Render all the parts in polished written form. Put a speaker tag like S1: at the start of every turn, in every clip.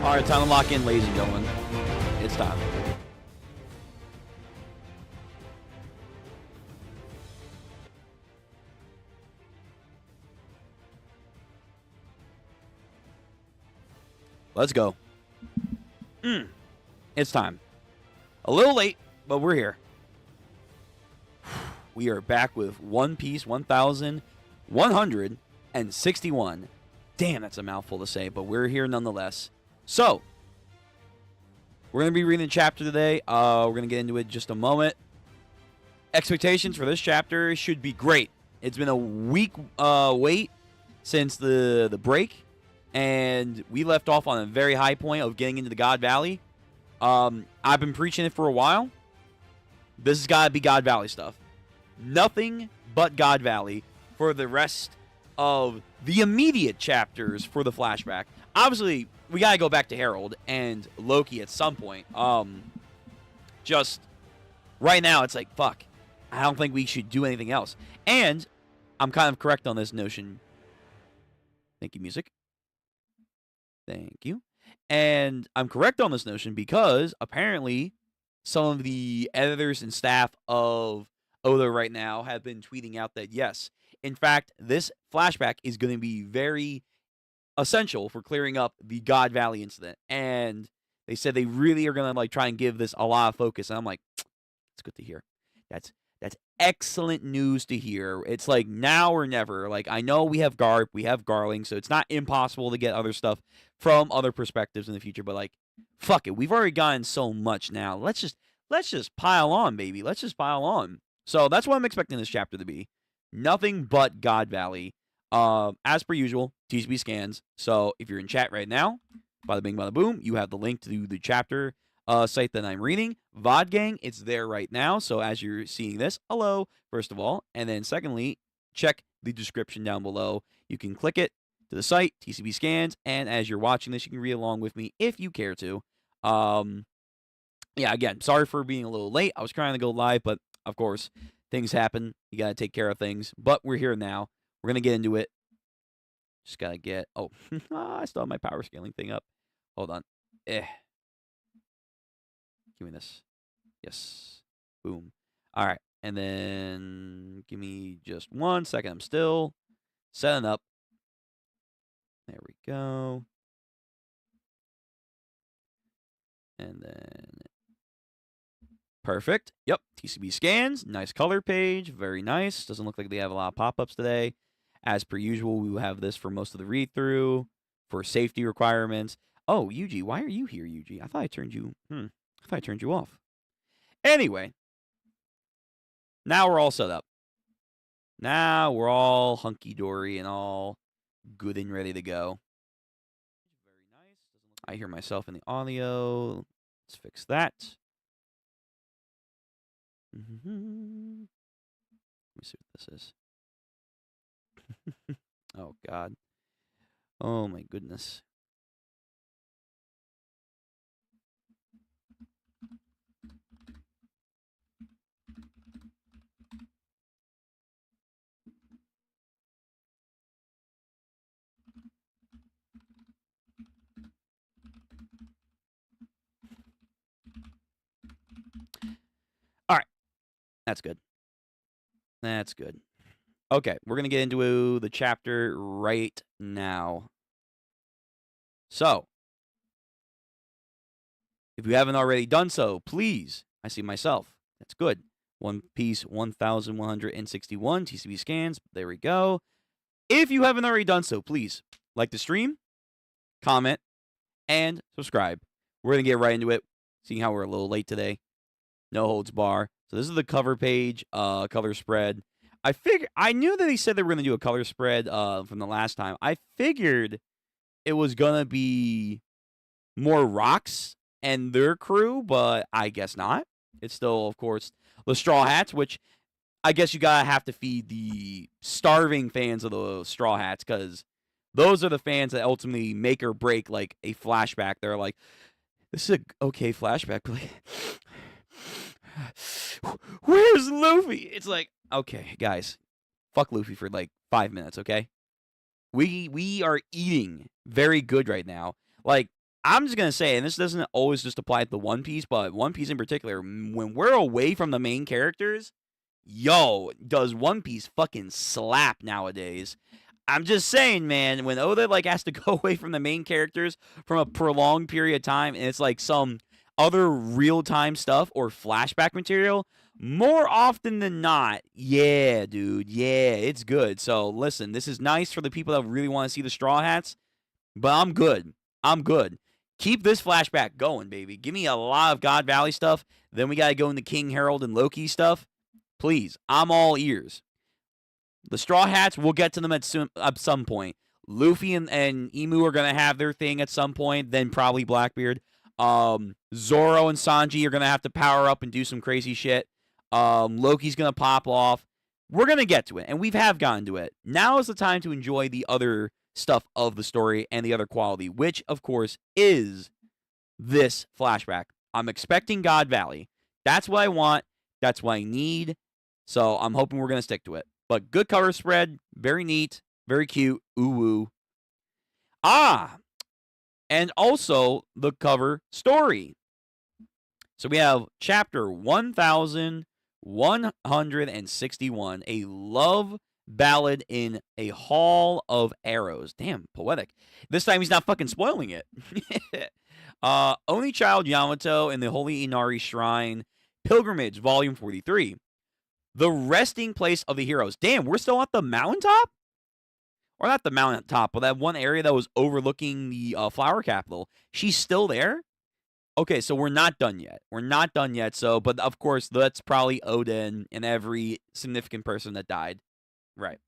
S1: All right, time to lock in, ladies and gentlemen. It's time. Let's go. It's time. A little late, but we're here. We are back with One Piece 1161. Damn, that's a mouthful to say, but we're here nonetheless. So, we're going to be reading the chapter today. We're going to get into it in just a moment. Expectations for this chapter should be great. It's been a week wait since the break, and we left off on a very high point of getting into the God Valley. I've been preaching it for a while. This has got to be God Valley stuff. Nothing but God Valley for the rest of the immediate chapters for the flashback. Obviously, we got to go back to Harold and Loki at some point. Just right now, it's like, fuck. I don't think we should do anything else. And I'm kind of correct on this notion. Thank you, music. Thank you. And I'm correct on this notion because apparently some of the editors and staff of Oda right now have been tweeting out that, yes, in fact, this flashback is going to be very essential for clearing up the God Valley incident. And they said they really are going to like try and give this a lot of focus. And I'm like, it's good to hear. That's excellent news to hear. It's like now or never. Like, I know we have Garp, we have Garling, so it's not impossible to get other stuff from other perspectives in the future. But like, fuck it, we've already gotten so much now. Let's just pile on, baby. Let's just pile on. So that's what I'm expecting this chapter to be. Nothing but God Valley. As per usual, TCB scans. So if you're in chat right now, bada bing, bada boom, you have the link to the chapter site that I'm reading. VOD Gang, it's there right now. So as you're seeing this, hello, first of all. And then secondly, check the description down below. You can click it to the site, TCB scans. And as you're watching this, you can read along with me if you care to. Yeah, again, sorry for being a little late. I was trying to go live, but of course, things happen. You got to take care of things. But we're here now. We're going to get into it. Just got to get... Oh, I still have my power scaling thing up. Hold on. Give me this. Yes. Boom. All right. And then give me just 1 second. I'm still setting up. There we go. And then... Perfect. Yep. TCB scans. Nice color page. Very nice. Doesn't look like they have a lot of pop-ups today. As per usual, we will have this for most of the read-through, for safety requirements. Oh, Yuji, why are you here, Yuji? I thought I turned you... I thought I turned you off. Anyway. Now we're all set up. Now we're all hunky-dory and all good and ready to go. Very nice. I hear myself in the audio. Let's fix that. Let me see what this is. Oh, God. Oh, my goodness. All right. That's good. That's good. Okay, we're going to get into the chapter right now. So, if you haven't already done so, please, I see myself. That's good. One Piece 1161 TCB scans. There we go. If you haven't already done so, please like the stream, comment, and subscribe. We're going to get right into it, seeing how we're a little late today. No holds bar. So this is the cover page, color spread. I knew that they said they were going to do a color spread from the last time. I figured it was going to be more Rocks and their crew, but I guess not. It's still, of course, the Straw Hats, which I guess you gotta have to feed the starving fans of the Straw Hats, because those are the fans that ultimately make or break like a flashback. They're like, this is a okay flashback, but where's Luffy? It's like, okay, guys, fuck Luffy for like 5 minutes, okay? We are eating very good right now. Like, I'm just going to say, and this doesn't always just apply to the One Piece, but One Piece in particular, when we're away from the main characters, yo, does One Piece fucking slap nowadays. I'm just saying, man, when Oda like has to go away from the main characters from a prolonged period of time and it's like some other real-time stuff or flashback material, more often than not, yeah, dude, yeah, it's good. So listen, this is nice for the people that really want to see the Straw Hats, but I'm good. I'm good. Keep this flashback going, baby. Give me a lot of God Valley stuff. Then we got to go into King Harold and Loki stuff. Please, I'm all ears. The Straw Hats, we'll get to them at some point. Luffy and Emu are going to have their thing at some point, then probably Blackbeard. Zoro and Sanji are going to have to power up and do some crazy shit. Loki's going to pop off. We're going to get to it, and we have gotten to it. Now is the time to enjoy the other stuff of the story and the other quality, which, of course, is this flashback. I'm expecting God Valley. That's what I want. That's what I need. So I'm hoping we're going to stick to it. But good cover spread. Very neat. Very cute. Ooh-woo. And also the cover story. So we have chapter 1161, a love ballad in a hall of arrows. Damn, poetic. This time he's not fucking spoiling it. Only Child Yamato in the Holy Inari Shrine, Pilgrimage, Volume 43. The resting place of the heroes. Damn, we're still at the mountaintop? Or not the mountaintop, but that one area that was overlooking the flower capital. She's still there? Okay, so we're not done yet. We're not done yet. So, but of course, that's probably Odin and every significant person that died. Right.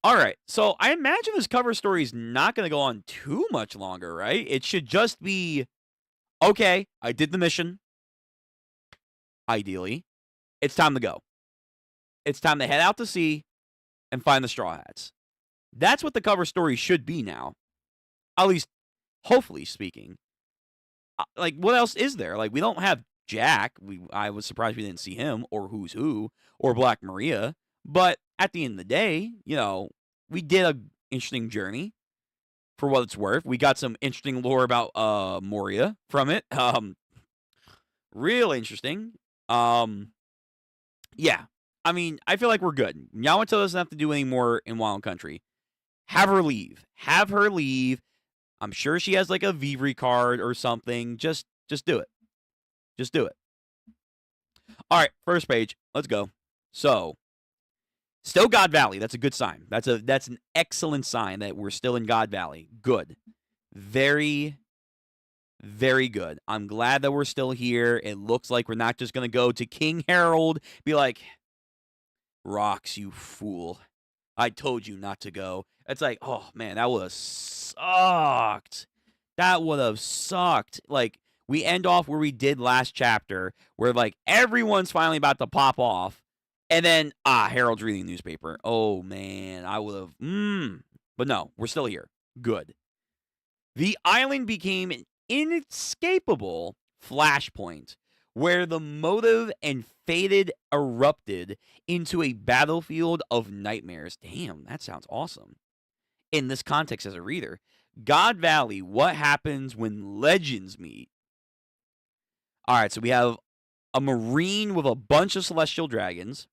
S1: All right. So I imagine this cover story is not going to go on too much longer, right? It should just be, okay, I did the mission. Ideally. It's time to go. It's time to head out to sea and find the Straw Hats. That's what the cover story should be now. At least, hopefully speaking. Like, what else is there? Like, we don't have Jack. I was surprised we didn't see him, or Who's Who, or Black Maria. But at the end of the day, you know, we did an interesting journey for what it's worth. We got some interesting lore about Moria from it. Real interesting. Yeah. I mean, I feel like we're good. Yamato doesn't have to do any more in Wild Country. Have her leave. Have her leave. I'm sure she has like a Vivre card or something. Just do it. Just do it. All right, first page. Let's go. So, still God Valley. That's a good sign. That's an excellent sign that we're still in God Valley. Good. Very, very good. I'm glad that we're still here. It looks like we're not just going to go to King Harold, be like, Rocks, you fool. I told you not to go. It's like, oh, man, that would have sucked. That would have sucked. Like, we end off where we did last chapter, where, like, everyone's finally about to pop off. And then, Harold's reading the newspaper. Oh, man, I would have, But no, we're still here. Good. The island became an inescapable flashpoint where the motive and fated erupted into a battlefield of nightmares. Damn, that sounds awesome. In this context as a reader, God Valley, what happens when legends meet? All right, so we have a marine with a bunch of celestial dragons.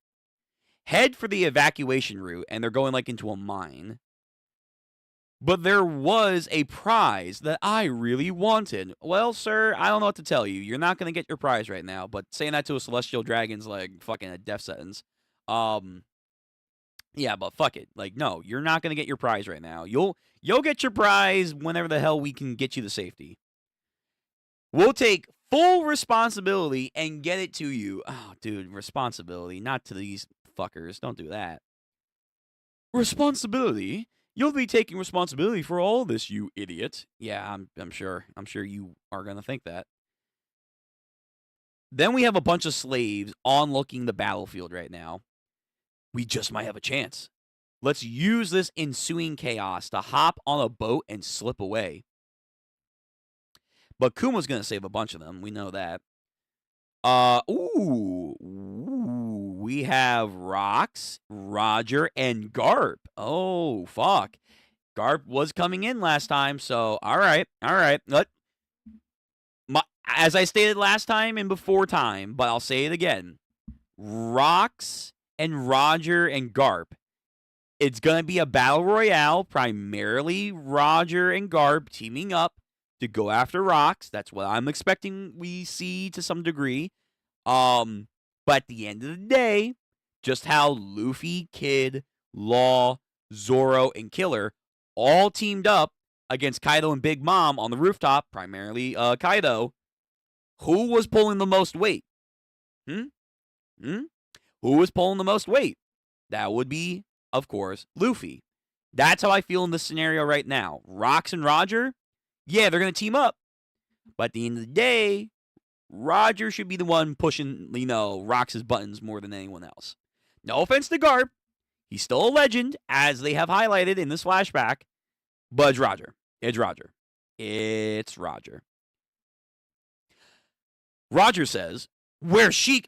S1: Head for the evacuation route, and they're going like into a mine. But there was a prize that I really wanted. Well, sir, I don't know what to tell you. You're not going to get your prize right now, but saying that to a celestial dragon's like fucking a death sentence. Yeah, but fuck it. Like, no, you're not going to get your prize right now. You'll get your prize whenever the hell we can get you to safety. We'll take full responsibility and get it to you. Oh, dude, responsibility, not to these fuckers. Don't do that. Responsibility? You'll be taking responsibility for all this, you idiot. Yeah, I'm sure. I'm sure you are going to think that. Then we have a bunch of slaves onlooking the battlefield right now. We just might have a chance. Let's use this ensuing chaos to hop on a boat and slip away. But Kuma's going to save a bunch of them. We know that. We have Rocks, Roger, and Garp. Oh, fuck. Garp was coming in last time, so all right. as I stated last time and before time, but I'll say it again. Rox and Roger and Garp. It's going to be a battle royale, primarily Roger and Garp teaming up to go after Rox. That's what I'm expecting we see to some degree. But at the end of the day, just how Luffy, Kid, Law, Zoro, and Killer all teamed up against Kaido and Big Mom on the rooftop, primarily Kaido. Who was pulling the most weight? Who was pulling the most weight? That would be, of course, Luffy. That's how I feel in this scenario right now. Rox and Roger, yeah, they're going to team up. But at the end of the day, Roger should be the one pushing, Rox's buttons more than anyone else. No offense to Garp. He's still a legend, as they have highlighted in this flashback. But it's Roger. It's Roger. It's Roger. Roger says, where's Shiki?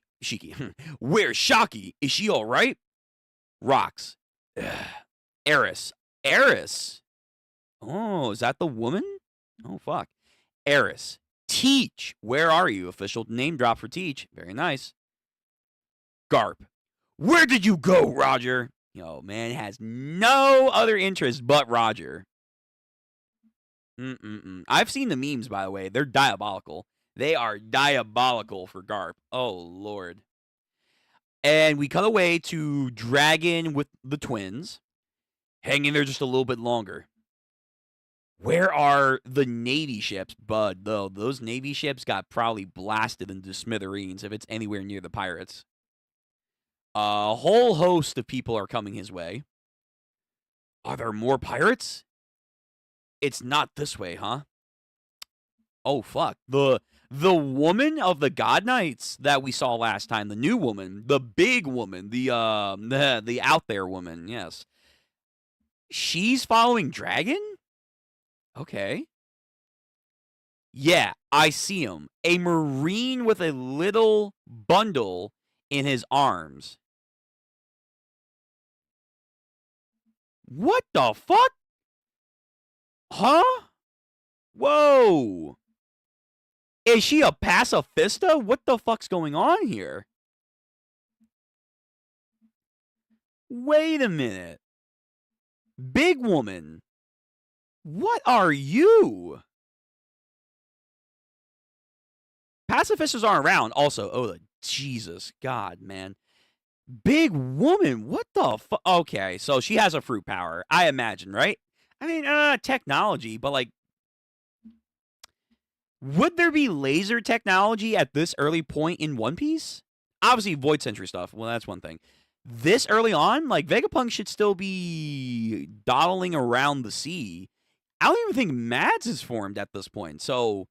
S1: Where's Shaki? Is she all right? Rox. Eris. Eris? Oh, is that the woman? Oh, fuck. Eris. Teach. Where are you? Official name drop for Teach. Very nice. Garp. Where did you go, Roger? Man has no other interest but Roger. I've seen the memes, by the way. They're diabolical. They are diabolical for Garp. Oh, Lord. And we cut away to Dragon with the twins, hanging there just a little bit longer. Where are the Navy ships, bud? Though those Navy ships got probably blasted into smithereens if it's anywhere near the pirates. A whole host of people are coming his way. Are there more pirates? It's not this way, huh? Oh, fuck. The woman of the God Knights that we saw last time, the new woman, the big woman, the out there woman, yes. She's following Dragon? Okay. Yeah, I see him. A Marine with a little bundle in his arms. What the fuck? Huh? Whoa. Is she a pacifista? What the fuck's going on here? Wait a minute. Big woman. What are you? Pacifistas aren't around. Also, oh, Jesus. God, man. Big woman. What the fuck? Okay, so she has a fruit power. I imagine, right? I mean, technology, but like, would there be laser technology at this early point in One Piece? Obviously, Void Century stuff. Well, that's one thing. This early on, like, Vegapunk should still be dawdling around the sea. I don't even think Mads is formed at this point, so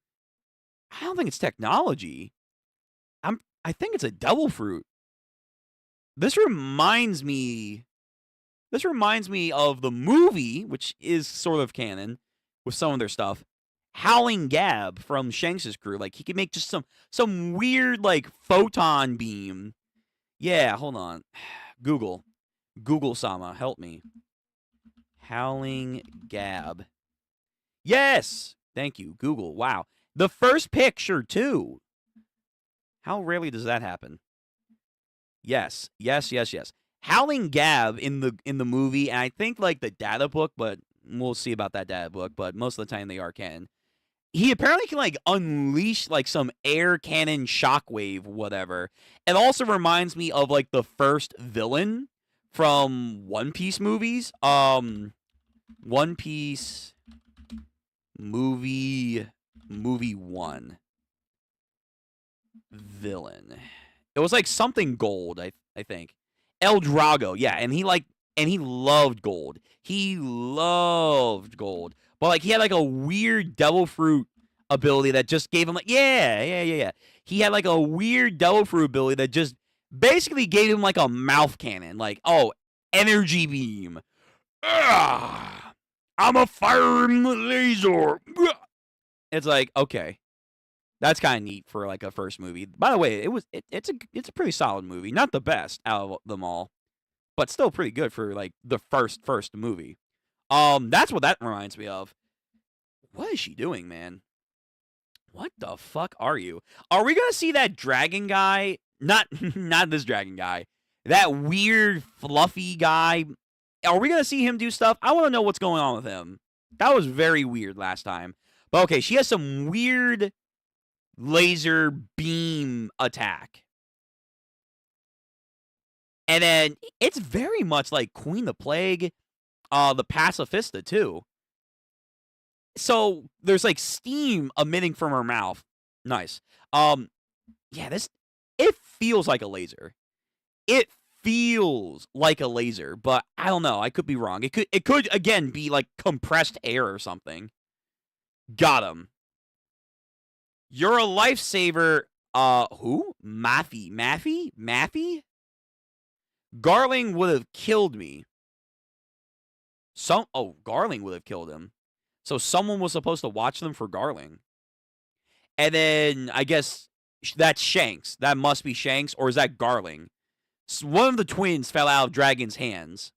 S1: I don't think it's technology. I think it's a devil fruit. This reminds me of the movie, which is sort of canon with some of their stuff. Howling Gab from Shanks' crew. Like, he could make just some weird, like, photon beam. Yeah, hold on. Google Sama, help me. Howling Gab. Yes! Thank you, Google. Wow. The first picture, too. How rarely does that happen? Yes. Howling Gab in the movie, and I think, like, the data book, but we'll see about that data book, but most of the time they are canon. He apparently can, like, unleash, like, some air cannon shockwave, whatever. It also reminds me of, like, the first villain from One Piece movies. One Piece movie 1. Villain. It was, like, something gold, I think. El Drago, yeah, and he loved gold. He loved gold. But, like, he had, like, a weird devil fruit ability that just gave him, like, yeah. He had, like, a weird devil fruit ability that just basically gave him, like, a mouth cannon. Like, oh, energy beam. I'm a firing laser. It's like, okay. That's kind of neat for, like, a first movie. By the way, it's a pretty solid movie. Not the best out of them all, but still pretty good for, like, the first movie. That's what that reminds me of. What is she doing, man? What the fuck are you? Are we gonna see that dragon guy? Not not this dragon guy. That weird fluffy guy. Are we gonna see him do stuff? I want to know what's going on with him. That was very weird last time. But okay, she has some weird laser beam attack. And then it's very much like Queen the Plague, the Pacifista too. So there's like steam emitting from her mouth. Nice. Yeah, it feels like a laser. It feels like a laser, but I don't know. I could be wrong. It could again be like compressed air or something. Got him. You're a lifesaver. Who? Maffy? Garling would have killed me. Garling would have killed him. So someone was supposed to watch them for Garling. And then I guess that's Shanks. That must be Shanks, or is that Garling? So one of the twins fell out of Dragon's hands.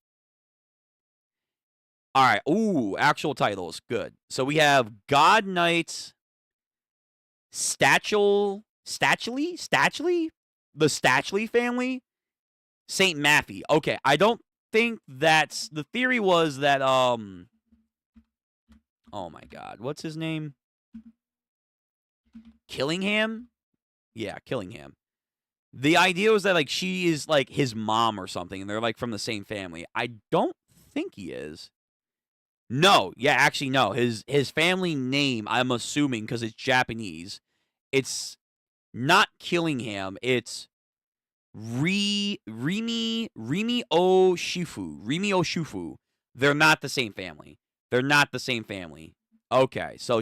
S1: All right. Ooh, actual titles. Good. So we have God Knight, Stachely? The Stachely family? St. Maffy. Okay, I don't think that's... The theory was that, oh my god, what's his name? Killingham? Yeah, Killingham. The idea was that, like, she is, like, his mom or something, and they're, like, from the same family. I don't think he is. No, yeah, actually, no. His family name, I'm assuming, because it's Japanese, it's not Killingham, it's... Rimi O Shufu. They're not the same family. Okay, so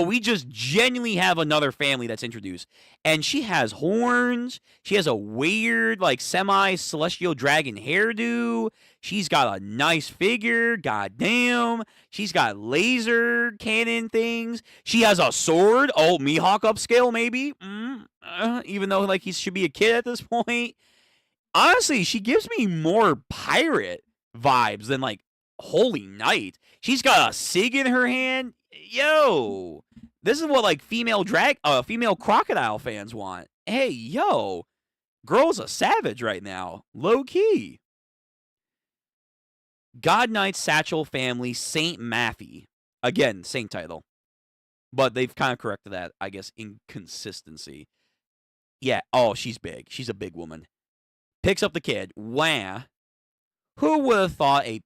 S1: we just genuinely have another family that's introduced. And she has horns. She has a weird, like, semi-celestial dragon hairdo. She's got a nice figure. Goddamn. She's got laser cannon things. She has a sword. Oh, Mihawk upscale, maybe? Even though, like, he should be a kid at this point. Honestly, she gives me more pirate vibes than, like, Holy Knight. She's got a sig in her hand. Yo, this is what, like, female crocodile fans want. Hey, yo, girl's a savage right now. Low key. God Knight Satchel family, St. Maffy. Again, same title. But they've kind of corrected that, I guess, inconsistency. Yeah, oh, she's big. She's a big woman. Picks up the kid. Wah. Who would have thought a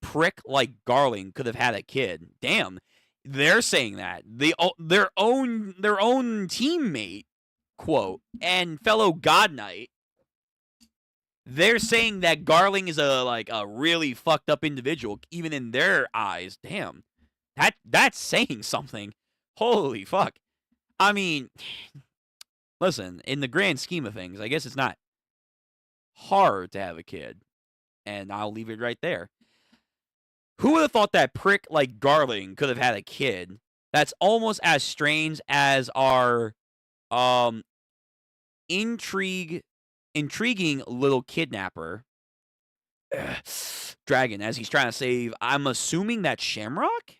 S1: prick like Garling could have had a kid? Damn, they're saying that their own teammate, quote, and fellow God Knight. They're saying that Garling is a really fucked up individual, even in their eyes. Damn, that's saying something. Holy fuck. I mean, listen, in the grand scheme of things, I guess it's not hard to have a kid. And I'll leave it right there. Who would have thought that prick like Garling could have had a kid? That's almost as strange as our intriguing little kidnapper. Dragon, as he's trying to save, I'm assuming that's Shamrock?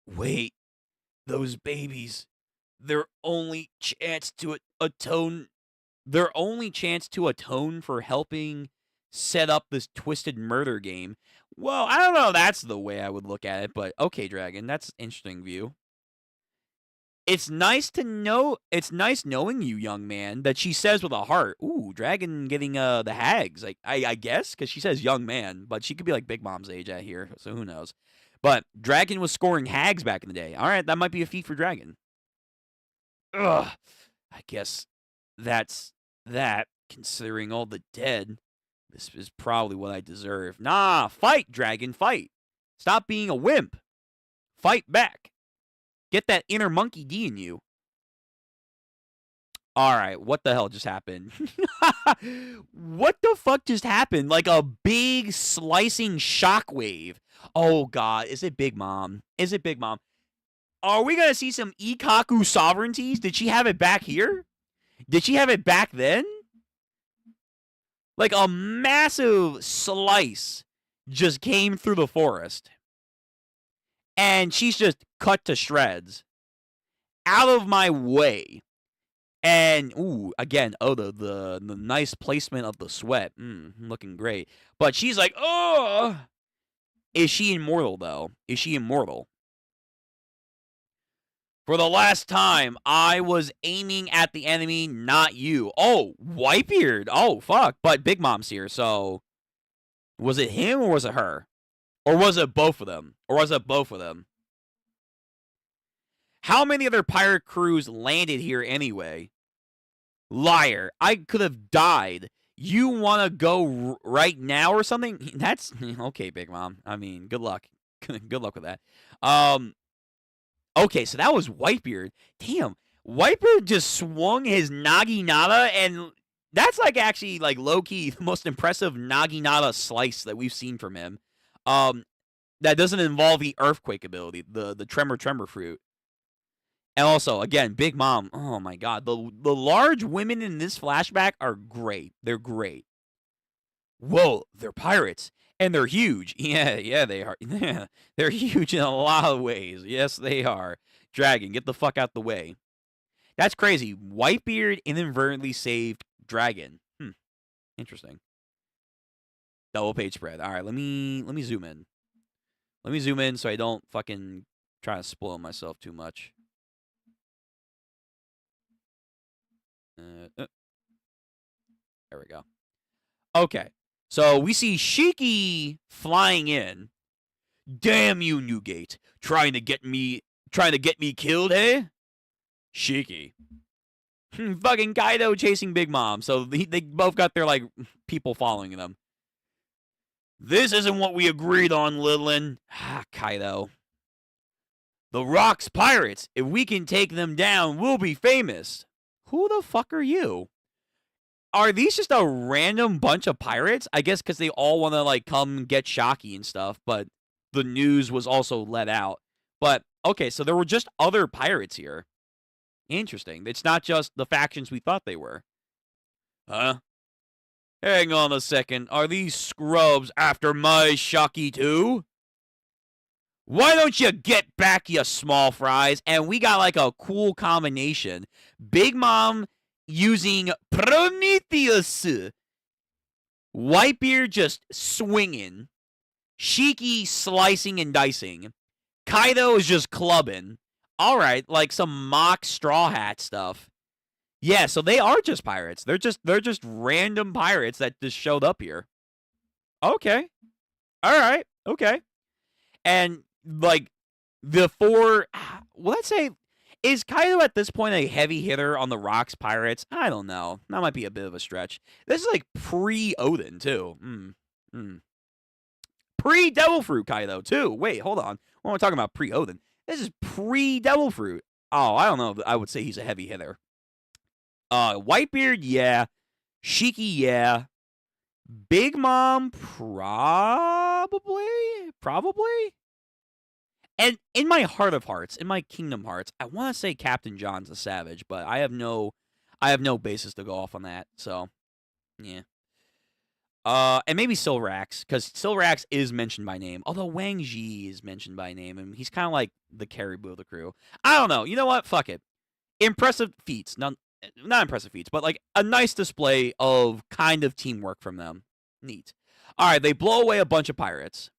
S1: Wait, those babies, their only chance to atone for helping set up this twisted murder game. Well, I don't know, that's the way I would look at it, but okay, Dragon, that's an interesting view. It's nice knowing you, young man, that she says with a heart. Ooh, Dragon getting the hags, like I guess, because she says young man, but she could be like Big Mom's age out here, so who knows. But Dragon was scoring hags back in the day. All right, that might be a feat for Dragon. Ugh, I guess that's that, considering all the dead. This is probably what I deserve. Nah, fight, Dragon, fight. Stop being a wimp. Fight back. Get that inner monkey D in you. All right, what the hell just happened? What the fuck just happened? Like a big slicing shockwave. Oh, God. Is it Big Mom? Are we going to see some Ikaku sovereignties? Did she have it back here? Did she have it back then? Like a massive slice just came through the forest. and she's just cut to shreds. Out of my way. And, ooh, again, oh, the nice placement of the sweat. Looking great. But she's like, oh! Is she immortal, though? Is she immortal? For the last time, I was aiming at the enemy, not you. Oh, Whitebeard. Oh, fuck. But Big Mom's here, so... Was it him or was it her? Or was it both of them? How many other pirate crews landed here anyway? Liar. I could have died. You want to go right now or something? That's... Okay, Big Mom. I mean, good luck. Good luck with that. Okay, so that was Whitebeard. Damn. Whitebeard just swung his Naginata, and that's like actually like low-key the most impressive Naginata slice that we've seen from him. That doesn't involve the earthquake ability, the tremor fruit. And also, again, Big Mom. Oh my god. The large women in this flashback are great. They're great. Whoa, they're pirates. And they're huge. Yeah, they are. Yeah, they're huge in a lot of ways. Yes, they are. Dragon, get the fuck out the way. That's crazy. Whitebeard inadvertently saved Dragon. Interesting. Double page spread. All right, let me zoom in. Let me zoom in so I don't fucking try to spoil myself too much. There we go. Okay. So we see Shiki flying in. Damn you, Newgate. Trying to get me killed, hey? Shiki. Fucking Kaido chasing Big Mom. So they both got their, like, people following them. This isn't what we agreed on, Lilin. Kaido. The Rock's pirates. If we can take them down, we'll be famous. Who the fuck are you? Are these just a random bunch of pirates? I guess because they all want to, like, come get Shaki and stuff, but the news was also let out. But, okay, so there were just other pirates here. Interesting. It's not just the factions we thought they were. Huh? Hang on a second. Are these scrubs after my Shaki too? Why don't you get back, you small fries? And we got, like, a cool combination. Big Mom using Prometheus. Whitebeard just swinging. Shiki slicing and dicing. Kaido is just clubbing. All right, like some mock Straw Hat stuff. Yeah, so they are just pirates. They're just random pirates that just showed up here. Okay. All right. Okay. And like the four, well, let's say, is Kaido at this point a heavy hitter on the Rocks pirates? I don't know. That might be a bit of a stretch. This is like pre-Odin too. Pre-Devil Fruit Kaido too. Wait, hold on. What am I talking about? Pre-Odin. This is pre-Devil Fruit. Oh, I don't know. I would say he's a heavy hitter. Whitebeard, yeah. Shiki, yeah. Big Mom, probably. And in my heart of hearts, in my Kingdom Hearts, I want to say Captain John's a savage, but I have no basis to go off on that. So, yeah. And maybe Silverax, because Silverax is mentioned by name. Although Wang Ji is mentioned by name, and he's kind of like the caribou of the crew. I don't know. You know what? Fuck it. Impressive feats. Not impressive feats, but like a nice display of kind of teamwork from them. Neat. All right, they blow away a bunch of pirates.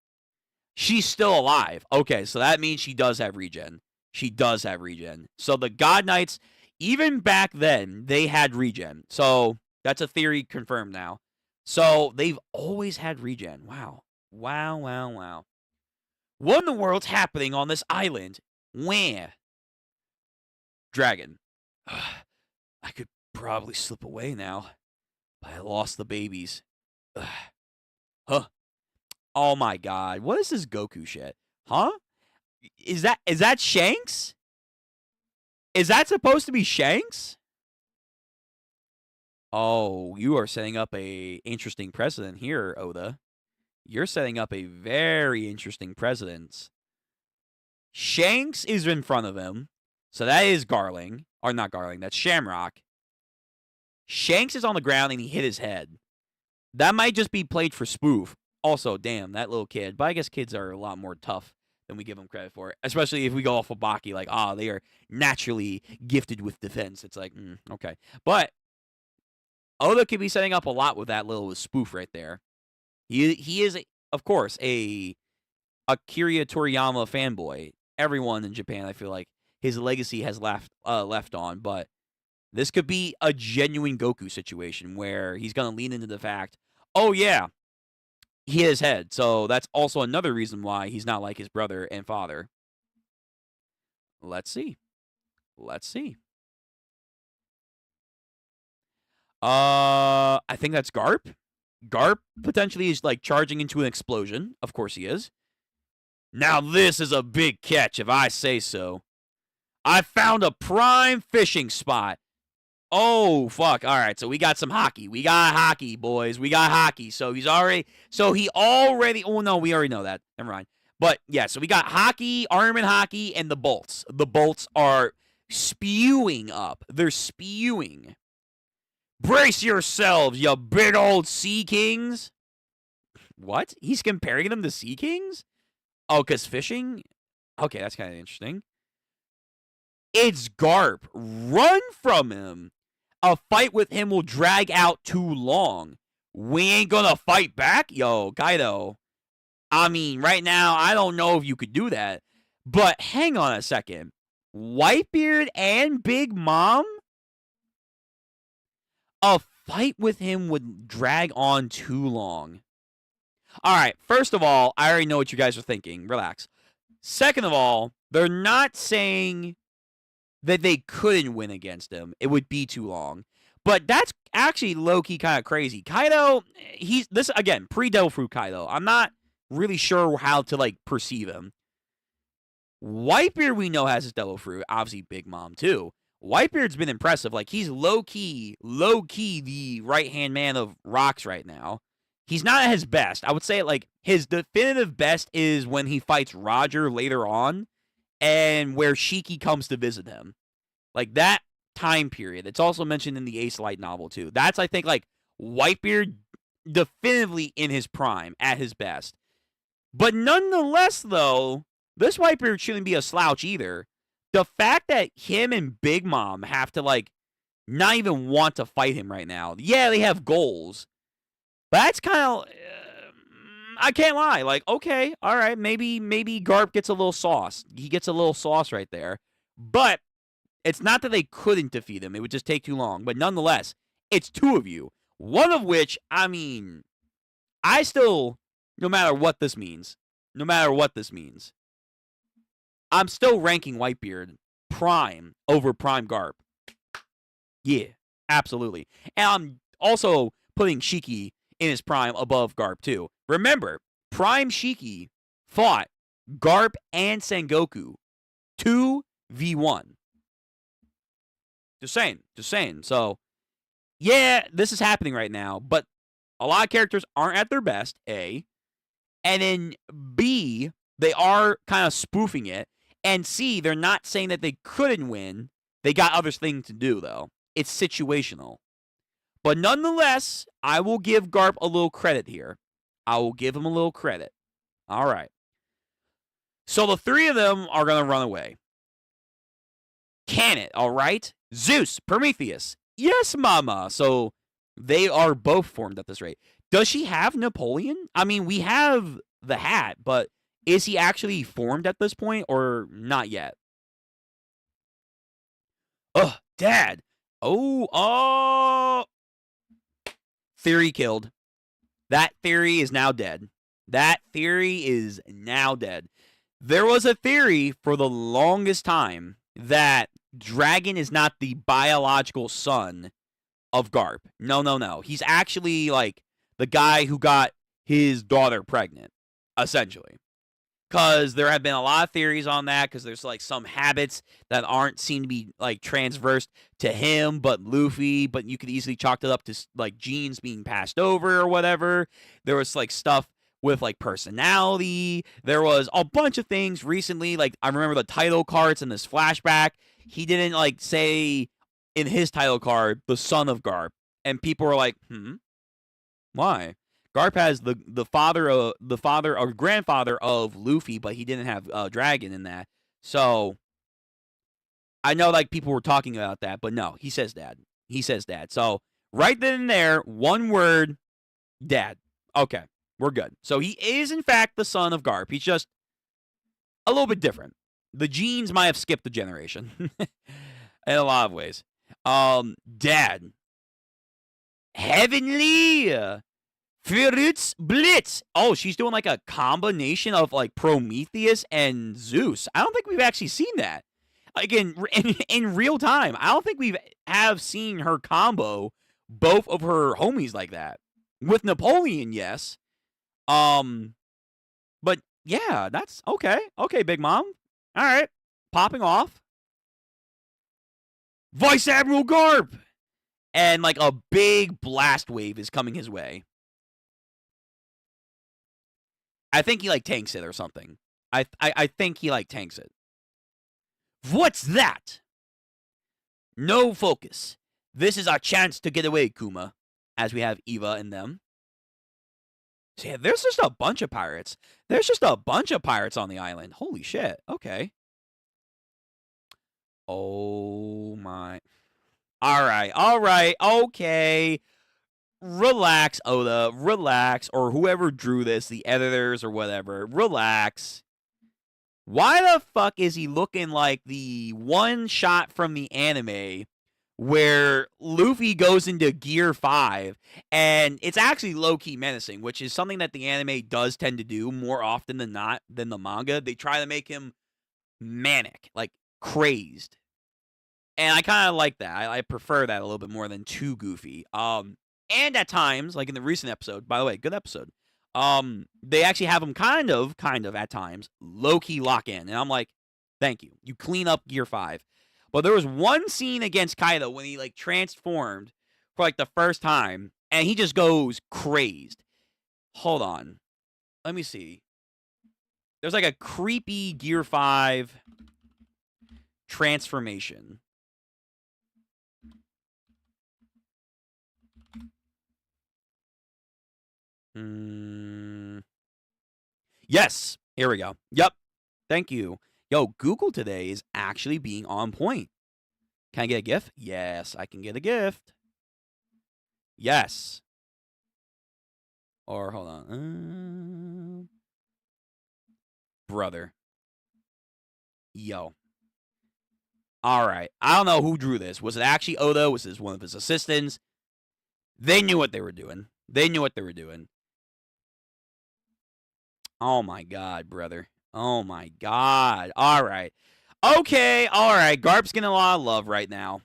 S1: She's still alive. Okay, so that means she does have regen. So the God Knights, even back then, they had regen. So that's a theory confirmed now. So they've always had regen. Wow. What in the world's happening on this island? Where? Dragon. I could probably slip away now, but I lost the babies. Huh. Oh my god. What is this Goku shit? Huh? Is that Shanks? Is that supposed to be Shanks? Oh, you are setting up a interesting precedent here, Oda. You're setting up a very interesting precedent. Shanks is in front of him. So that is Garling. Or not Garling, that's Shamrock. Shanks is on the ground and he hit his head. That might just be played for spoof. Also, damn, that little kid. But I guess kids are a lot more tough than we give them credit for. Especially if we go off of Baki, like, they are naturally gifted with defense. It's like, okay. But Oda could be setting up a lot with that little spoof right there. He is, of course, a Akira Toriyama fanboy. Everyone in Japan, I feel like, his legacy has left on. But this could be a genuine Goku situation where he's going to lean into the fact, oh, yeah, he has head. So that's also another reason why he's not like his brother and father. Let's see. I think that's Garp. Garp potentially is like charging into an explosion. Of course he is. Now this is a big catch, if I say so. I found a prime fishing spot. Oh, fuck. All right, so we got some hockey. We got hockey, boys. We got hockey. So he already, oh, no, we already know that. Never mind. But, yeah, so we got hockey, arm and hockey, and the bolts. The bolts are spewing up. They're spewing. Brace yourselves, you big old sea kings. What? He's comparing them to sea kings? Oh, because fishing? Okay, that's kind of interesting. It's Garp. Run from him. A fight with him will drag out too long. We ain't gonna fight back? Yo, Kaido. I mean, right now, I don't know if you could do that. But hang on a second. Whitebeard and Big Mom? A fight with him would drag on too long. All right, first of all, I already know what you guys are thinking. Relax. Second of all, they're not saying that they couldn't win against him. It would be too long. But that's actually low-key kind of crazy. Kaido, this again, pre-Devil Fruit Kaido. I'm not really sure how to, like, perceive him. Whitebeard, we know, has his Devil Fruit. Obviously, Big Mom, too. Whitebeard's been impressive. Like, he's low-key the right-hand man of rocks right now. He's not at his best. I would say, like, his definitive best is when he fights Roger later on and where Shiki comes to visit him. Like, that time period. It's also mentioned in the Ace Light novel, too. That's, I think, like, Whitebeard definitively in his prime, at his best. But nonetheless, though, this Whitebeard shouldn't be a slouch either. The fact that him and Big Mom have to, like, not even want to fight him right now. Yeah, they have goals. But that's kind of, I can't lie. Like, okay, all right, maybe Garp gets a little sauce. He gets a little sauce right there. But it's not that they couldn't defeat him. It would just take too long. But nonetheless, it's two of you. One of which, I mean, I still, no matter what this means, I'm still ranking Whitebeard prime over prime Garp. Yeah, absolutely. And I'm also putting Shiki in his prime above Garp, too. Remember, prime Shiki fought Garp and Sengoku 2v1. Just saying. So, yeah, this is happening right now, but a lot of characters aren't at their best, A. And then, B, they are kind of spoofing it. And C, they're not saying that they couldn't win. They got other things to do, though. It's situational. But nonetheless, I will give Garp a little credit here. I will give him a little credit. All right. So the three of them are going to run away. Can it, all right? Zeus, Prometheus. Yes, mama. So they are both formed at this rate. Does she have Napoleon? I mean, we have the hat, but is he actually formed at this point or not yet? Ugh, Dad. Oh. Theory killed. That theory is now dead. There was a theory for the longest time that Dragon is not the biological son of Garp. No. He's actually, like, the guy who got his daughter pregnant, essentially. Because there have been a lot of theories on that, because there's, like, some habits that seem to be, like, transversed to him, but Luffy, but you could easily chalk it up to, like, genes being passed over or whatever. There was, like, stuff with, like, personality. There was a bunch of things recently, like, I remember the title cards in this flashback. He didn't, like, say in his title card, the son of Garp. And people were like, why? Garp has the father or grandfather of Luffy, but he didn't have dragon in that. So I know like people were talking about that, but no, he says dad. He says dad. So right then and there, one word, dad. Okay, we're good. So he is in fact the son of Garp. He's just a little bit different. The genes might have skipped a generation in a lot of ways. Dad. Heavenly Fruits Blitz. Oh, she's doing like a combination of like Prometheus and Zeus. I don't think we've actually seen that. Like in real time. I don't think we have seen her combo both of her homies like that. With Napoleon, yes. But yeah, that's okay. Okay, Big Mom. All right. Popping off. Vice Admiral Garp. And like a big blast wave is coming his way. I think he like tanks it or something. I think he like tanks it. What's that? No focus. This is our chance to get away, Kuma. As we have Eva and them. So yeah, there's just a bunch of pirates. There's just a bunch of pirates on the island. Holy shit. Okay. Oh my. All right. Okay. Relax, Oda. Relax. Or whoever drew this, the editors or whatever. Relax. Why the fuck is he looking like the one shot from the anime where Luffy goes into Gear 5 and it's actually low-key menacing, which is something that the anime does tend to do more often than not than the manga. They try to make him manic, like crazed. And I kind of like that. I prefer that a little bit more than too goofy. And at times, like in the recent episode, by the way, good episode. They actually have him kind of at times low-key lock in, and I'm like, thank you. You clean up Gear 5. But there was one scene against Kaido when he like transformed for like the first time, and he just goes crazed. Hold on, let me see. There's like a creepy Gear 5 transformation. Yes, here we go. Yep, thank you. Yo, Google today is actually being on point. Can I get a gift? Yes, I can get a gift. Yes. Or hold on. Brother. Yo. All right. I don't know who drew this. Was it actually Oda? Was this one of his assistants? They knew what they were doing. They knew what they were doing. Oh my god, brother. Oh my god. All right. Okay, all right. Garp's getting a lot of love right now.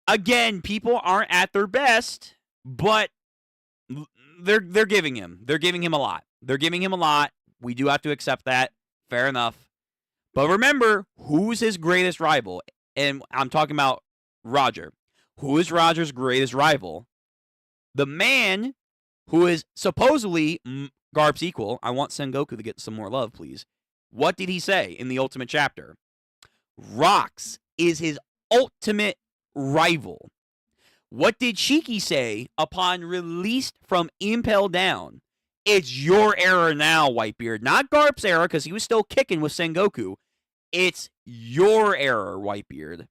S1: Again, people aren't at their best, but they're giving him. They're giving him a lot. They're giving him a lot. We do have to accept that. Fair enough. But remember, who's his greatest rival? And I'm talking about Roger. Who is Roger's greatest rival? The man who is supposedly Garp's equal. I want Sengoku to get some more love, please. What did he say in the ultimate chapter? Rocks is his ultimate rival. What did Shiki say upon released from Impel Down? It's your era now, Whitebeard. Not Garp's era, because he was still kicking with Sengoku. It's your era, Whitebeard.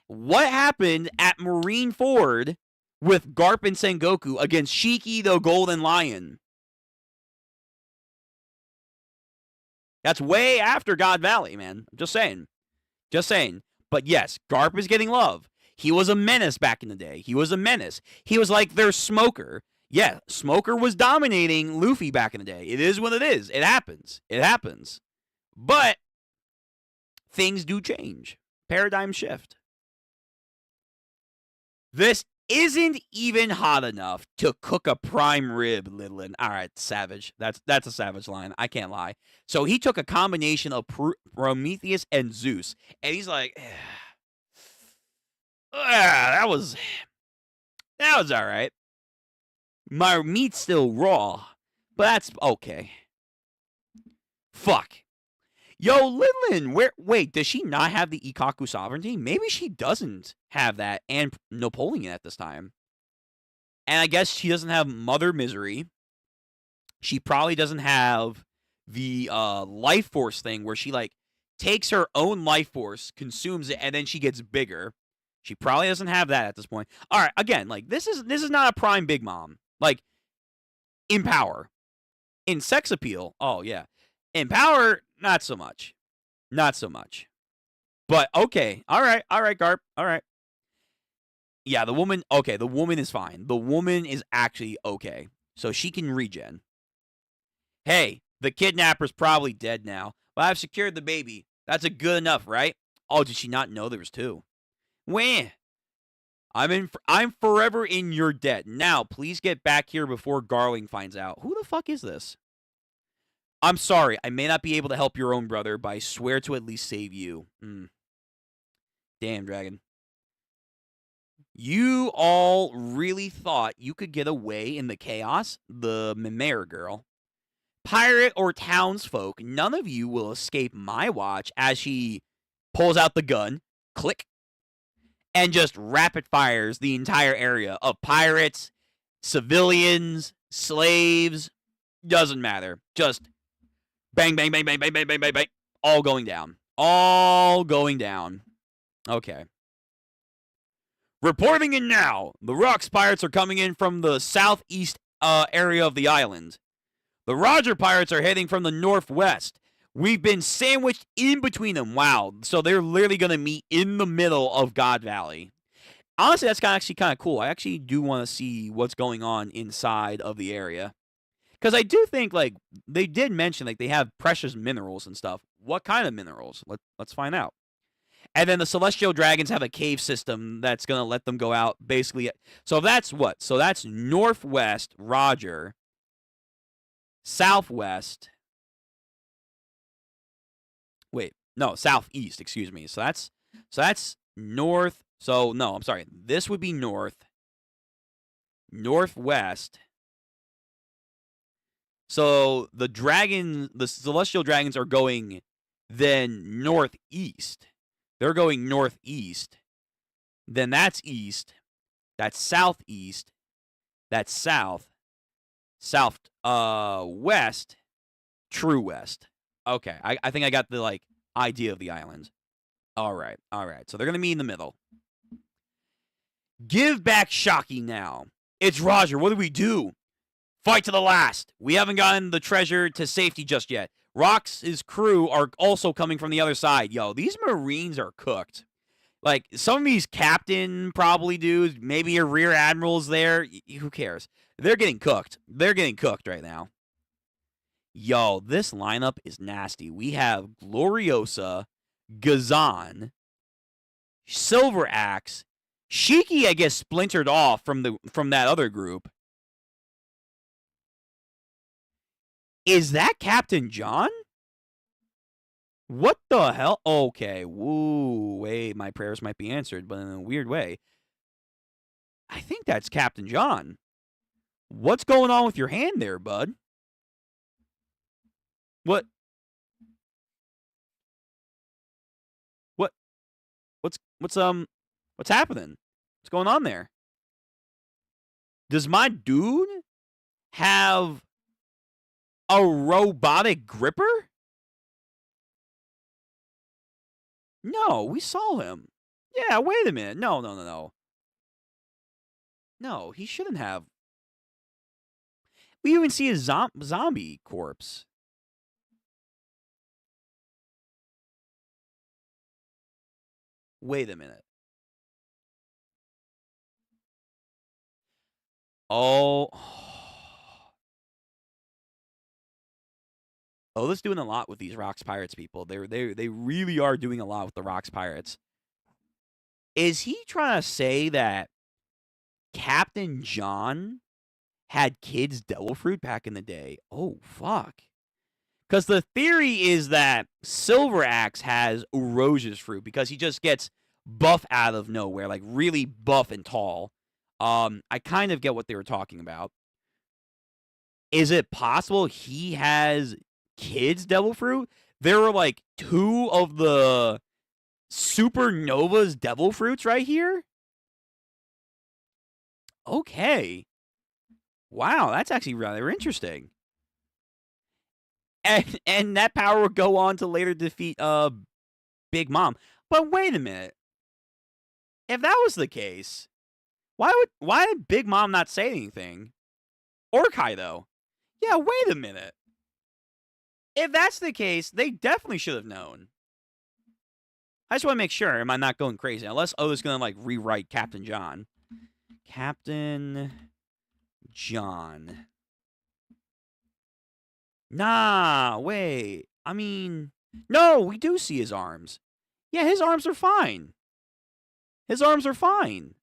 S1: What happened at Marineford with Garp and Sengoku against Shiki the Golden Lion? That's way after God Valley, man. I'm just saying. Just saying. But yes, Garp is getting love. He was a menace back in the day. He was a menace. He was like their Smoker. Yeah, Smoker was dominating Luffy back in the day. It is what it is. It happens. It happens. But things do change. Paradigm shift. This isn't even hot enough to cook a prime rib, Lidlin. All right, savage. That's a savage line. I can't lie. So he took a combination of Prometheus and Zeus, and he's like, that was all right. My meat's still raw, but that's okay. Fuck. Yo, Lidlin, wait, does she not have the Ikaku sovereignty? Maybe she doesn't have that and Napoleon at this time. And I guess she doesn't have Mother Misery. She probably doesn't have the life force thing where she like takes her own life force, consumes it, and then she gets bigger. She probably doesn't have that at this point. All right, again, like this is not a prime Big Mom. Like in power, in sex appeal, oh yeah. In power, not so much, not so much. But okay, all right, Garp, all right. Yeah, the woman. Okay, the woman is fine. The woman is actually okay, so she can regen. Hey, the kidnapper's probably dead now, but I've secured the baby. That's a good enough, right? Oh, did she not know there was two? Wah. I'm forever in your debt. Now, please get back here before Garling finds out. Who the fuck is this? I'm sorry. I may not be able to help your own brother, but I swear to at least save you. Damn, dragon. You all really thought you could get away in the chaos? The Mimere girl. Pirate or townsfolk, none of you will escape my watch. As she pulls out the gun. Click. And just rapid fires the entire area of pirates, civilians, slaves, doesn't matter. Just bang, bang, bang, bang, bang, bang, bang, bang, bang. All going down. All going down. Okay. Reporting in now. The Rocks pirates are coming in from the southeast area of the island. The Roger pirates are heading from the northwest. We've been sandwiched in between them. Wow. So they're literally going to meet in the middle of God Valley. Honestly, that's actually kind of cool. I actually do want to see what's going on inside of the area. Because I do think, like, they did mention, like, they have precious minerals and stuff. What kind of minerals? Let's find out. And then the Celestial Dragons have a cave system that's going to let them go out, basically. So that's what? So that's northwest, Roger. Southwest. Wait, no, southeast, excuse me. So that's north. So, no, I'm sorry. This would be north. Northwest. So the Celestial Dragons are going then northeast. They're going northeast. Then that's east. That's southeast. That's south. West. True west. Okay, I think I got the, like, idea of the island. All right. So they're going to meet in the middle. Give back Shocky now. It's Roger. What do we do? Fight to the last. We haven't gotten the treasure to safety just yet. Rox's crew are also coming from the other side. Yo, these Marines are cooked. Like, some of these captain probably dudes, maybe your rear admiral's there. Who cares? They're getting cooked. They're getting cooked right now. Yo, this lineup is nasty. We have Gloriosa, Gazan, Silver Axe, Shiki, I guess, splintered off from that other group. Is that Captain John? What the hell? Okay, woo, wait, my prayers might be answered, but in a weird way. I think that's Captain John. What's going on with your hand there, bud? What's happening? What's going on there? Does my dude have a robotic gripper? No, we saw him. Yeah, wait a minute. No. No, he shouldn't have. We even see a zombie corpse. Wait a minute. Oh. Oda's doing a lot with these Rocks Pirates people. They really are doing a lot with the Rocks Pirates. Is he trying to say that Captain John had kids devil fruit back in the day? Oh, fuck. Because the theory is that Silver Axe has Urosia's fruit because he just gets buff out of nowhere, like really buff and tall. I kind of get what they were talking about. Is it possible he has kids devil fruit? There were like 2 of the Supernova's devil fruits right here? Okay. Wow, that's actually rather interesting. And that power would go on to later defeat Big Mom. But wait a minute. If that was the case, why did Big Mom not say anything? Or Kaido? Yeah, wait a minute. If that's the case, they definitely should have known. I just want to make sure. Am I not going crazy? Unless Oda's going to, like, rewrite Captain John. Captain John. Nah, wait. I mean, no, we do see his arms. Yeah, his arms are fine. His arms are fine.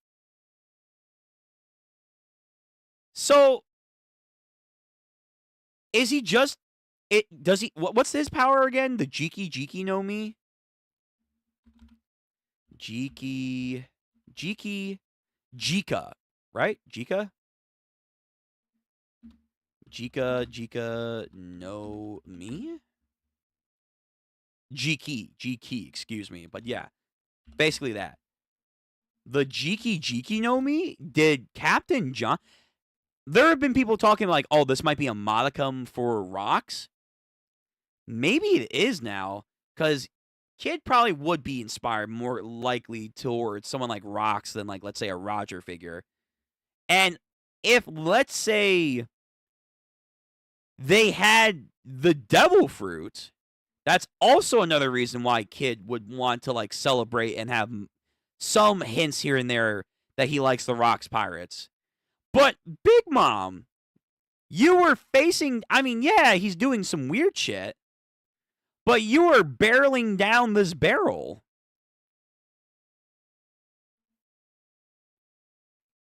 S1: So, is he just... Does he... What's his power again? The Jiki no Mi? Jika, right? Jika no Mi? Jiki, excuse me. But yeah, basically that. The Jiki no Mi? Did Captain John... There have been people talking like, oh, this might be a modicum for rocks. Maybe it is now, because Kid probably would be inspired more likely towards someone like Rocks than, like, let's say, a Roger figure. And if, let's say, they had the Devil Fruit, that's also another reason why Kid would want to, like, celebrate and have some hints here and there that he likes the Rocks pirates. But Big Mom, you were facing... I mean, yeah, he's doing some weird shit, but you were barreling down this barrel.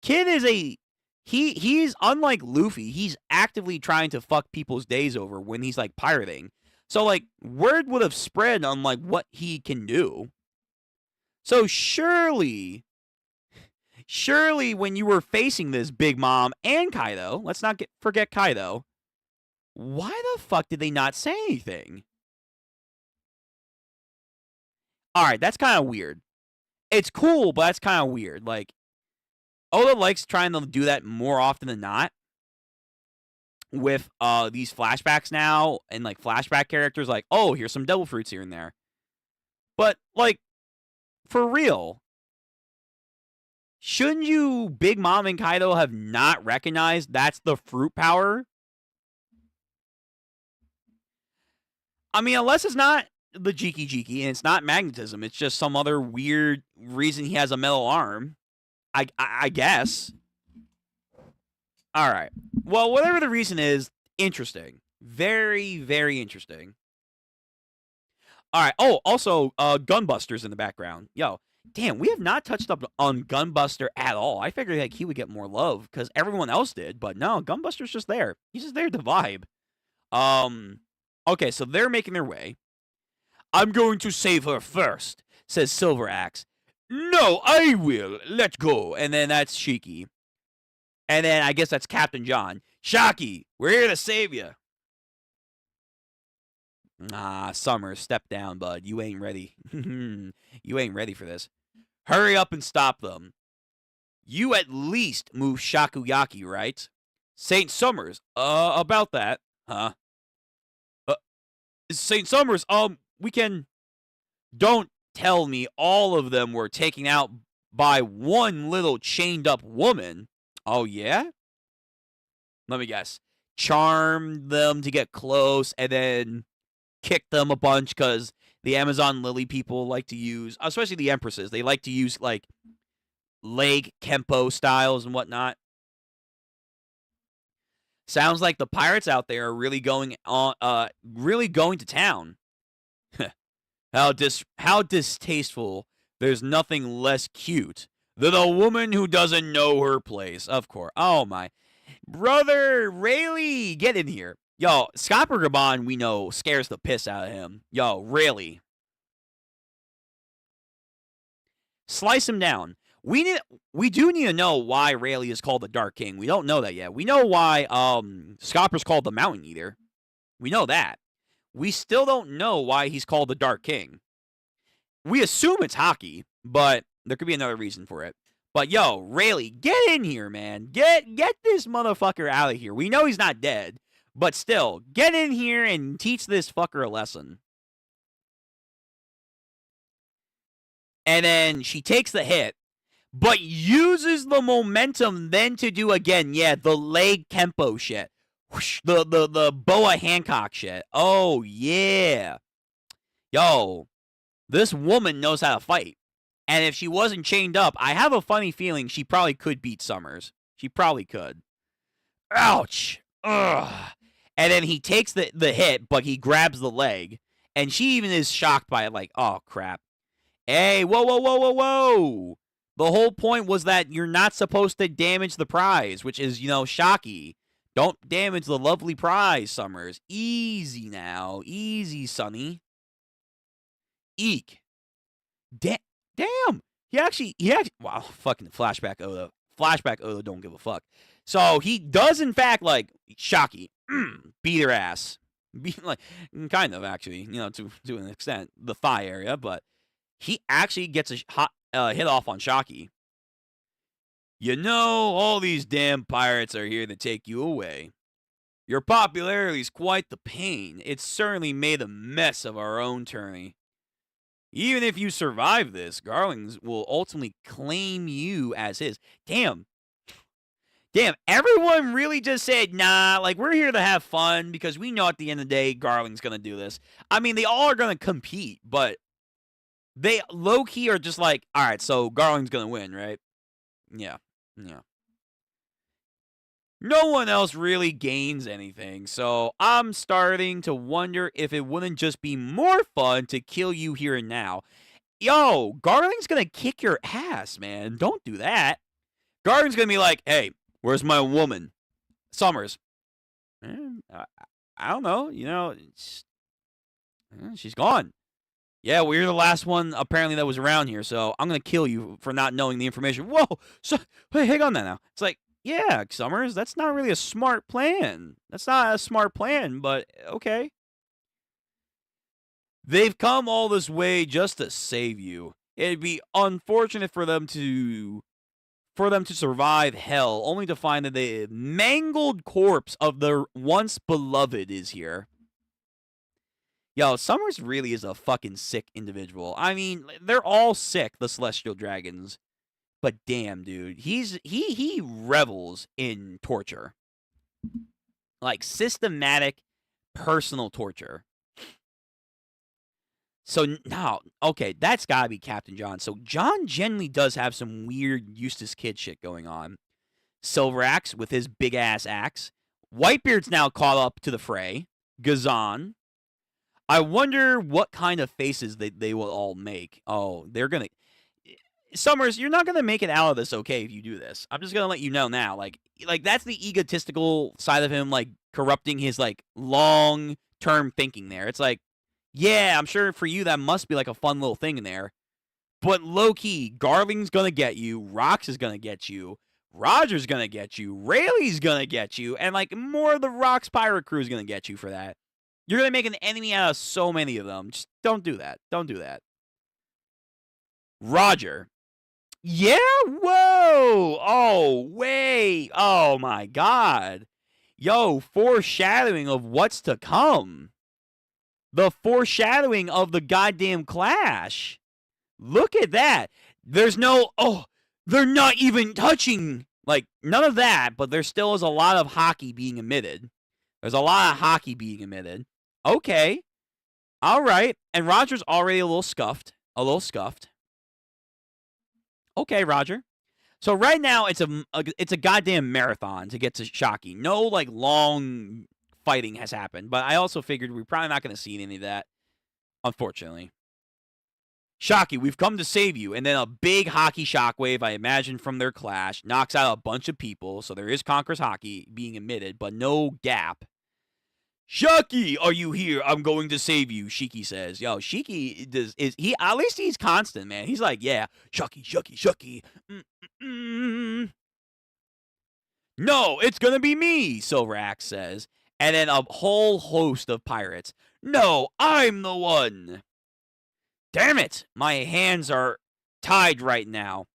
S1: Kid is a... He's unlike Luffy. He's actively trying to fuck people's days over when he's, like, pirating. So, like, word would have spread on, like, what he can do. So surely when you were facing this Big Mom and Kaido, let's not forget Kaido, why the fuck did they not say anything? Alright, that's kind of weird. It's cool, but that's kind of weird. Like, Oda likes trying to do that more often than not with these flashbacks now, and, like, flashback characters, like, oh, here's some devil fruits here and there. But, like, for real, shouldn't you, Big Mom and Kaido, have not recognized that's the fruit power? I mean, unless it's not the Jiki and it's not magnetism, it's just some other weird reason he has a metal arm. I guess. Alright. Well, whatever the reason is, interesting. Very, very interesting. Alright. Oh, also, Gunbuster's in the background. Yo. Damn, we have not touched up on Gunbuster at all. I figured like he would get more love because everyone else did, but no, Gunbuster's just there. He's just there to vibe. Okay, so they're making their way. I'm going to save her first, says Silver Axe. No, I will. Let go. And then that's Shiki. And then I guess that's Captain John. Shaki, we're here to save you. Ah, Summer, step down, bud. You ain't ready. You ain't ready for this. Hurry up and stop them. You at least move Shakuyaki, right? St. Summers, about that. Huh? St. Summers, we can... Don't tell me all of them were taken out by one little chained up woman. Oh, yeah? Let me guess. Charmed them to get close and then kicked them a bunch because the Amazon Lily people like to use, especially the Empresses, they like to use, like, leg Kempo styles and whatnot. Sounds like the pirates out there are really going to town. How distasteful. There's nothing less cute than a woman who doesn't know her place. Of course. Oh, my. Brother Rayleigh, get in here. Yo, Scopper Gabon, we know, scares the piss out of him. Yo, really. Slice him down. We do need to know why Rayleigh is called the Dark King. We don't know that yet. We know why Scopper's called the Mountain Eater. We know that. We still don't know why he's called the Dark King. We assume it's hockey, but there could be another reason for it. But yo, Rayleigh, get in here, man. Get this motherfucker out of here. We know he's not dead, but still, get in here and teach this fucker a lesson. And then she takes the hit, but uses the momentum then to do again, the leg Kempo shit. Whoosh, the Boa Hancock shit. Oh, yeah. Yo, this woman knows how to fight. And if she wasn't chained up, I have a funny feeling she probably could beat Summers. She probably could. Ouch. Ugh. And then he takes the hit, but he grabs the leg. And she even is shocked by it, like, oh, crap. Hey, whoa, whoa, whoa, whoa, whoa. The whole point was that you're not supposed to damage the prize, which is, shocky. Don't damage the lovely prize, Summers. Easy now. Easy, Sonny. Eek. Damn. He actually, wow, fucking flashback Oda. Flashback Oda don't give a fuck. So he does, in fact, like, shocky. Beat her ass. Kind of, actually, to an extent. The thigh area, but he actually gets a hit off on Shocky. All these damn pirates are here to take you away. Your popularity is quite the pain. It's certainly made a mess of our own tourney. Even if you survive this, Garlings will ultimately claim you as his. Damn, everyone really just said, nah, like, we're here to have fun because we know at the end of the day, Garling's going to do this. I mean, they all are going to compete, but they low-key are just like, all right, so Garling's going to win, right? Yeah. No one else really gains anything, so I'm starting to wonder if it wouldn't just be more fun to kill you here and now. Yo, Garling's going to kick your ass, man. Don't do that. Garling's going to be like, hey, where's my woman? Summers. I don't know. She's gone. Yeah, well, you're the last one, apparently, that was around here, so I'm going to kill you for not knowing the information. Whoa! So, hey, hang on that now. It's like, yeah, Summers, that's not really a smart plan. That's not a smart plan, but okay. They've come all this way just to save you. It'd be unfortunate for them to survive hell, only to find that the mangled corpse of their once beloved is here. Yo, Summers really is a fucking sick individual. I mean, they're all sick, the Celestial Dragons. But damn, dude, he revels in torture. Like, systematic, personal torture. So now, okay, that's gotta be Captain John. So John generally does have some weird Eustace Kid shit going on. Silveraxe with his big-ass axe. Whitebeard's now caught up to the fray. Gazan. I wonder what kind of faces they will all make. Oh, they're gonna... Summers, you're not gonna make it out of this okay if you do this. I'm just gonna let you know now. Like that's the egotistical side of him, like, corrupting his, like, long-term thinking there. It's like, yeah, I'm sure for you that must be, like, a fun little thing in there. But low-key, Garling's gonna get you, Rox is gonna get you, Roger's gonna get you, Rayleigh's gonna get you, and, like, more of the Rox pirate crew is gonna get you for that. You're gonna make an enemy out of so many of them. Just don't do that. Don't do that. Roger. Yeah? Whoa! Oh, wait! Oh, my God. Yo, foreshadowing of what's to come. The foreshadowing of the goddamn clash. Look at that. There's no, they're not even touching. Like, none of that, but there still is a lot of hockey being emitted. There's a lot of hockey being emitted. Okay. All right. And Roger's already a little scuffed. Okay, Roger. So right now it's a goddamn marathon to get to Shocky. No, like, long fighting has happened, but I also figured we're probably not going to see any of that, unfortunately. Shocky, we've come to save you. And then a big hockey shockwave, I imagine, from their clash, knocks out a bunch of people. So there is Conqueror's hockey being emitted, but no gap. Shocky, are you here? I'm going to save you, Shiki says. Yo, Shiki he at least he's constant, man. He's like, yeah, Shocky. No, it's gonna be me, Silveraxe says. And then a whole host of pirates. No, I'm the one. Damn it, my hands are tied right now.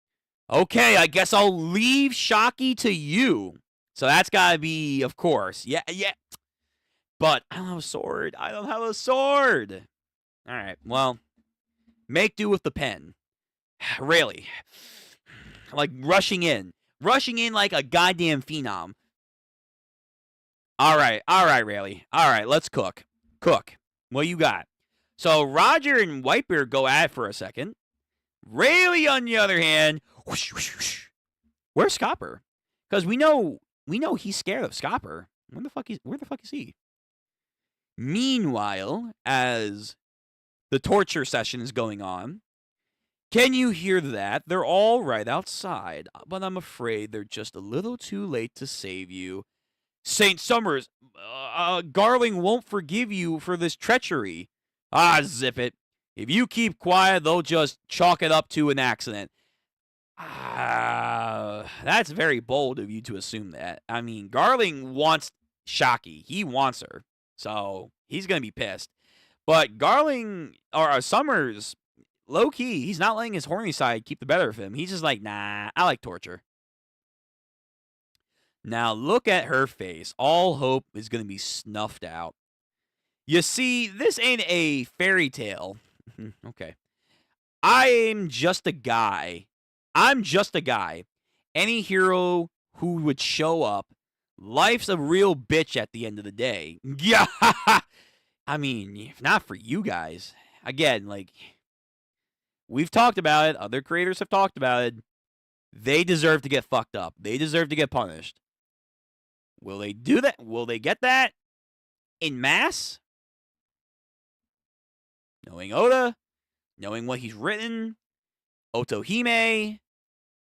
S1: Okay, I guess I'll leave Shocky to you. So that's got to be, of course. Yeah. But I don't have a sword. All right, well, make do with the pen. Really. Like rushing in like a goddamn phenom. All right, Rayleigh. All right, let's cook. What you got? So Roger and Whitebeard go at it for a second. Rayleigh, on the other hand, whoosh, whoosh, whoosh. Where's Scopper? Because we know he's scared of Scopper. Where the fuck is he? Meanwhile, as the torture session is going on, can you hear that? They're all right outside, but I'm afraid they're just a little too late to save you. St. Summers, Garling won't forgive you for this treachery. Ah, zip it. If you keep quiet, they'll just chalk it up to an accident. That's very bold of you to assume that. I mean, Garling wants Shocky. He wants her. So he's going to be pissed. But Garling, or Summers, low-key, he's not letting his horny side keep the better of him. He's just like, nah, I like torture. Now look at her face. All hope is going to be snuffed out. You see, this ain't a fairy tale. Okay. I'm just a guy. Any hero who would show up. Life's a real bitch at the end of the day. Yeah. I mean, if not for you guys. Again, like, we've talked about it. Other creators have talked about it. They deserve to get fucked up. They deserve to get punished. Will they do that? Will they get that in mass? Knowing Oda, knowing what he's written, Otohime,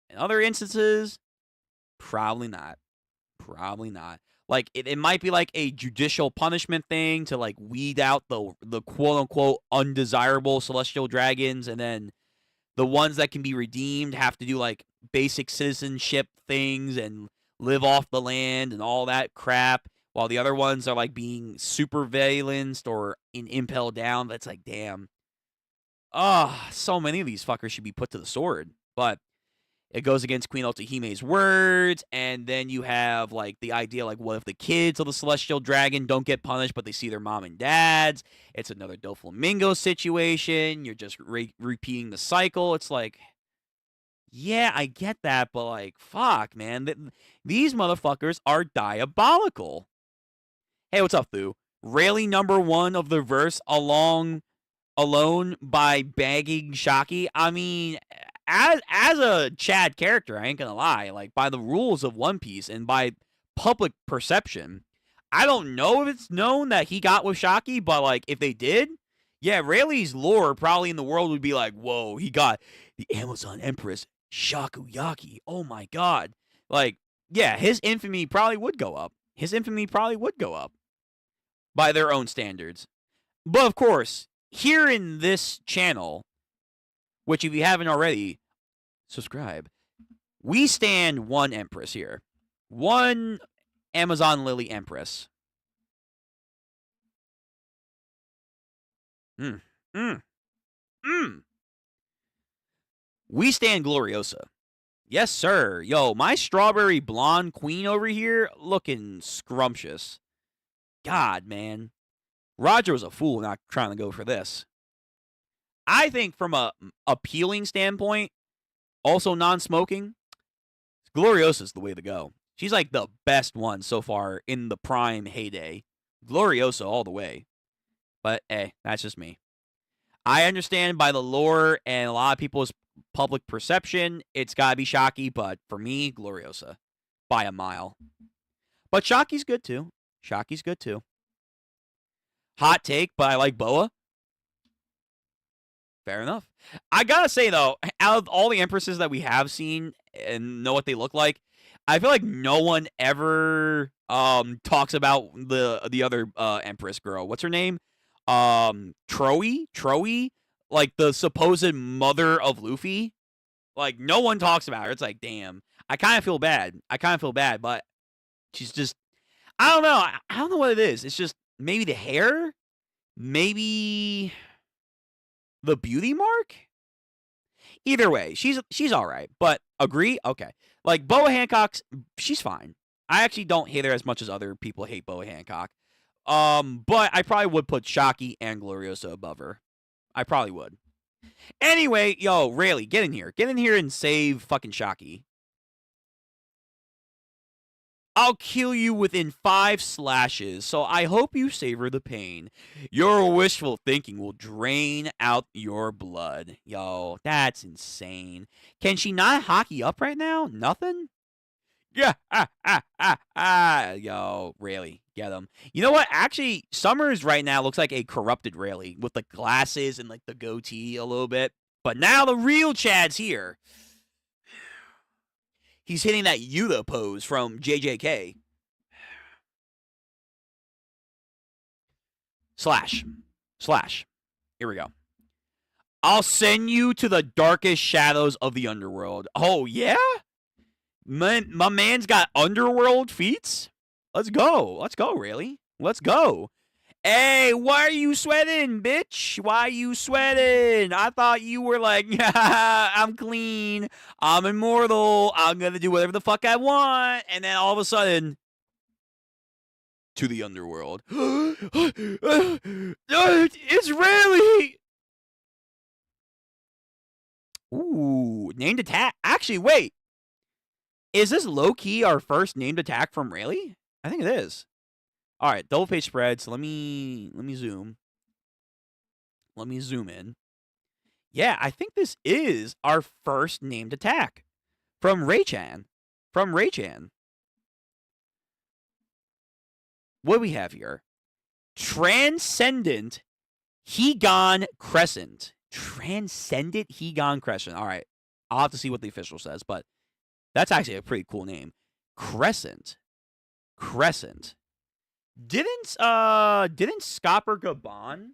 S1: and other instances, probably not. Like, it might be like a judicial punishment thing to, like, weed out the quote-unquote undesirable celestial dragons, and then the ones that can be redeemed have to do, like, basic citizenship things and live off the land and all that crap, while the other ones are, like, being super valenced or impelled down. That's like, damn. So many of these fuckers should be put to the sword. But it goes against Queen Otohime's words, and then you have, like, the idea, like, what if the kids of the Celestial Dragon don't get punished, but they see their mom and dads? It's another Doflamingo situation. You're just repeating the cycle. It's like, yeah, I get that, but, like, fuck, man. These motherfuckers are diabolical. Hey, what's up, Thu? Rayleigh #1 of the verse alone by bagging Shocky. I mean, as a Chad character, I ain't gonna lie, like, by the rules of One Piece and by public perception, I don't know if it's known that he got with Shocky, but, like, if they did, yeah, Rayleigh's lore probably in the world would be like, whoa, he got the Amazon Empress Shakuyaki. Oh my god. Like, yeah, his infamy probably would go up. By their own standards. But of course, here in this channel, which if you haven't already, subscribe, we stand one Empress here. One Amazon Lily Empress. We stand Gloriosa. Yes, sir. Yo, my strawberry blonde queen over here looking scrumptious. God, man. Roger was a fool not trying to go for this. I think from a appealing standpoint, also non-smoking, Gloriosa's the way to go. She's like the best one so far in the prime heyday. Gloriosa all the way. But, hey, that's just me. I understand by the lore and a lot of people's public perception, it's got to be Shocky, but for me, Gloriosa. By a mile. But Shocky's good, too. Hot take, but I like Boa. Fair enough. I gotta say, though, out of all the Empresses that we have seen and know what they look like, I feel like no one ever talks about the other Empress girl. What's her name? Troy? Like, the supposed mother of Luffy? Like, no one talks about her. It's like, damn. I kind of feel bad, but she's just... I don't know. I don't know what it is. It's just maybe the hair? Maybe the beauty mark? Either way, she's all right. But Agree? Okay. Like, Boa Hancock's, she's fine. I actually don't hate her as much as other people hate Boa Hancock. But I probably would put Shocky and Gloriosa above her. I probably would. Anyway, yo, Rayleigh, get in here. Get in here and save fucking Shocky. I'll kill you within 5 slashes, so I hope you savor the pain. Your wishful thinking will drain out your blood. Yo, that's insane. Can she not hockey up right now? Nothing? Yeah, Yo, Rayleigh, get him. You know what? Actually, Summers right now looks like a corrupted Rayleigh with the glasses and like the goatee a little bit. But now the real Chad's here. He's hitting that Yuta pose from JJK. Slash. Here we go. I'll send you to the darkest shadows of the underworld. Oh, yeah? My man's got underworld feats? Let's go, Rayleigh. Let's go. Hey, why are you sweating, bitch? Why are you sweating? I thought you were like, I'm clean. I'm immortal. I'm going to do whatever the fuck I want. And then all of a sudden, to the underworld. It's Rayleigh. Ooh, named attack. Actually, wait. Is this low-key our first named attack from Rayleigh? I think it is. All right, double page spread. So let me zoom. Let me zoom in. Yeah, I think this is our first named attack from Ray-chan. What do we have here? Transcendent Hegon Crescent. Transcendent Hegon Crescent. All right, I'll have to see what the official says, but that's actually a pretty cool name. Crescent. Didn't Scopper Gabon?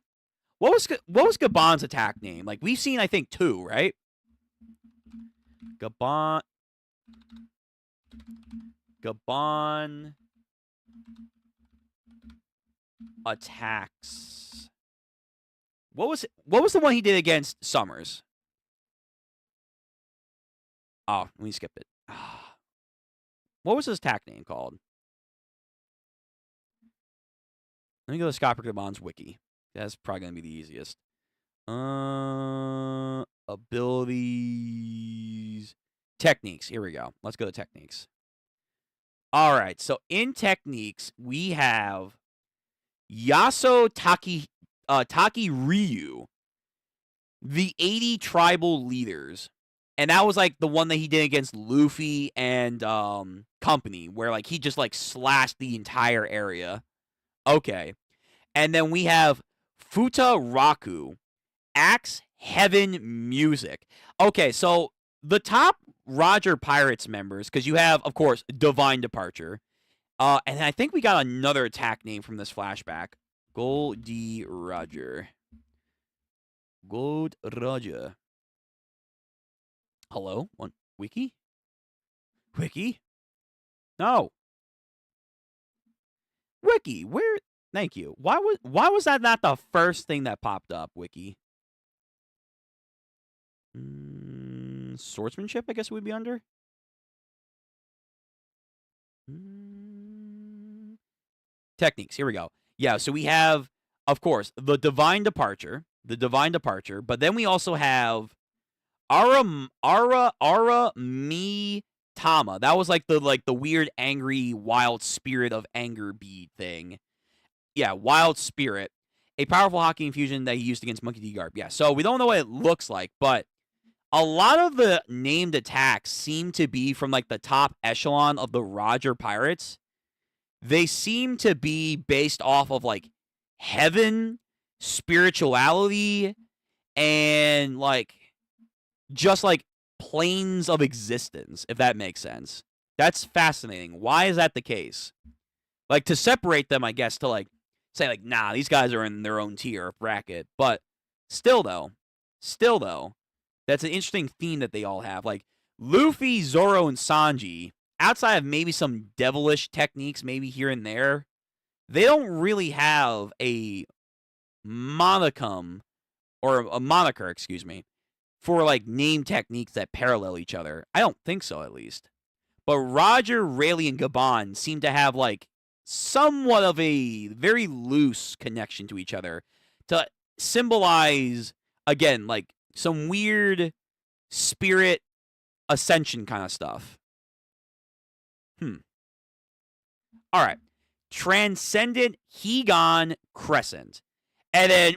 S1: What was Gabon's attack name? Like, we've seen, I think, 2, right? Gabon attacks. What was the one he did against Summers? Oh, we skipped it. What was his attack name called? Let me go to Scopper Gabon's wiki. That's probably going to be the easiest. Abilities. Techniques. Here we go. Let's go to techniques. All right. So in techniques, we have Yaso Taki Ryu, the 80 tribal leaders. And that was like the one that he did against Luffy and company, where like he just like slashed the entire area. Okay. And then we have Futa Raku, Axe Heaven Music. Okay, so the top Roger Pirates members, because you have, of course, Divine Departure. And I think we got another attack name from this flashback. Goldie Roger. Gold Roger. Hello? One wiki? Wiki? No. Wiki, where? Thank you. Why was that not the first thing that popped up, Wiki? Swordsmanship, I guess it would be under. Techniques. Here we go. Yeah, so we have, of course, the Divine Departure, but then we also have Ara Mi Tama. That was like the weird angry wild spirit of anger bead thing. Yeah, Wild Spirit. A powerful hockey infusion that he used against Monkey D. Garp. Yeah, so we don't know what it looks like, but a lot of the named attacks seem to be from like the top echelon of the Roger Pirates. They seem to be based off of like heaven, spirituality, and like just like planes of existence, if that makes sense. That's fascinating. Why is that the case? Like, to separate them, I guess, to like say like, nah, these guys are in their own tier bracket. But still though, that's an interesting theme that they all have. Like Luffy, Zoro, and Sanji, outside of maybe some devilish techniques, maybe here and there, they don't really have a monicum or a moniker, excuse me, for like name techniques that parallel each other. I don't think so, at least. But Roger, Rayleigh, and Gabon seem to have like somewhat of a very loose connection to each other to symbolize, again, like some weird spirit ascension kind of stuff. All right. Transcendent 𝐖𝐄'𝐋𝐋. And then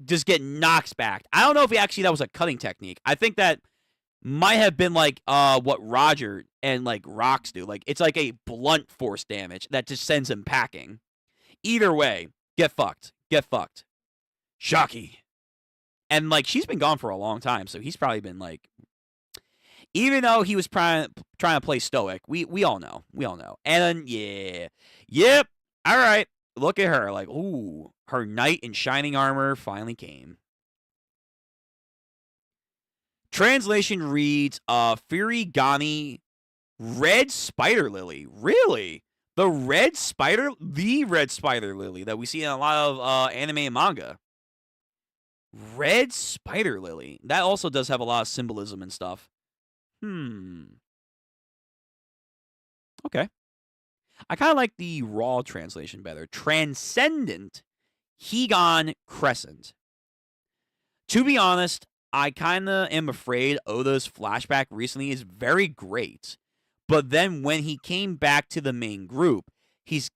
S1: just get knocked back. I don't know if that was a cutting technique. I think that might have been like what Roger and like Rocks do. Like it's like a blunt force damage that just sends him packing. Either way, get fucked. Get fucked. Shocky. And like she's been gone for a long time, so he's probably been like, even though he was trying to play stoic, we all know. We all know. And then yep. All right. Look at her. Like, ooh, her knight in shining armor finally came. Translation reads, Firigani, red spider lily. Really? The red spider lily that we see in a lot of anime and manga. Red spider lily. That also does have a lot of symbolism and stuff. Okay. I kind of like the raw translation better. Transcendent 𝐖𝐄'𝐋𝐋. To be honest, I kind of am afraid Oda's flashback recently is very great. But then when he came back to the main group, he's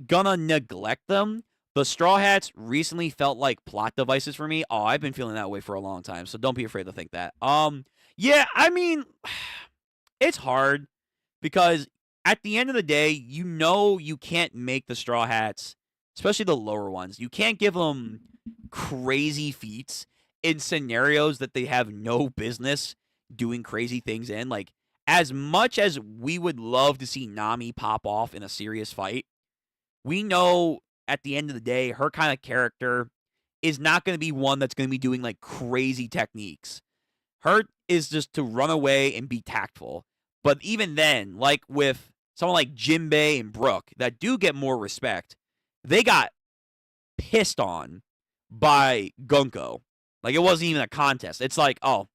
S1: gonna neglect them. The Straw Hats recently felt like plot devices for me. Oh, I've been feeling that way for a long time, so don't be afraid to think that. Yeah, I mean, it's hard because at the end of the day, you know you can't make the Straw Hats, especially the lower ones, you can't give them crazy feats in scenarios that they have no business doing crazy things in. Like, as much as we would love to see Nami pop off in a serious fight, we know at the end of the day, her kind of character is not going to be one that's going to be doing like crazy techniques. Her is just to run away and be tactful. But even then, like with someone like Jinbei and Brook that do get more respect, they got pissed on by Gunko. Like, it wasn't even a contest. It's like, oh,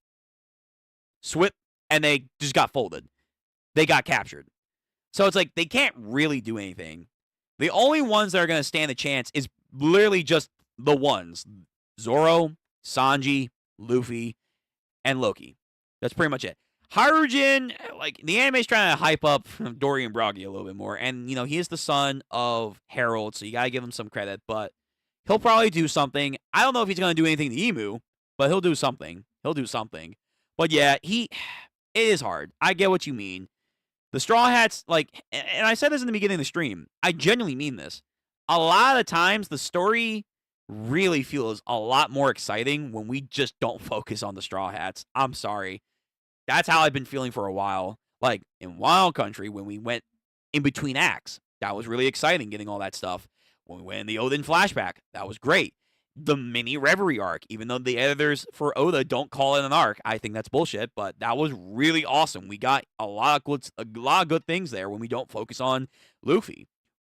S1: swip, and they just got folded. They got captured. So it's like, they can't really do anything. The only ones that are going to stand a chance is literally just the ones. Zoro, Sanji, Luffy, and Loki. That's pretty much it. Harujin, like, the anime's trying to hype up Dorian Broggy a little bit more. And, you know, he is the son of Harold, so you got to give him some credit. But he'll probably do something. I don't know if he's going to do anything to Emu, but he'll do something. He'll do something. But yeah, it is hard. I get what you mean. The Straw Hats, like, and I said this in the beginning of the stream, I genuinely mean this. A lot of times, the story really feels a lot more exciting when we just don't focus on the Straw Hats. I'm sorry. That's how I've been feeling for a while. Like, in Wild Country, when we went in between acts, that was really exciting, getting all that stuff. When we went in the Oden flashback, that was great. The mini Reverie arc, even though the editors for Oda don't call it an arc, I think that's bullshit, but that was really awesome. We got a lot of good things there when we don't focus on Luffy.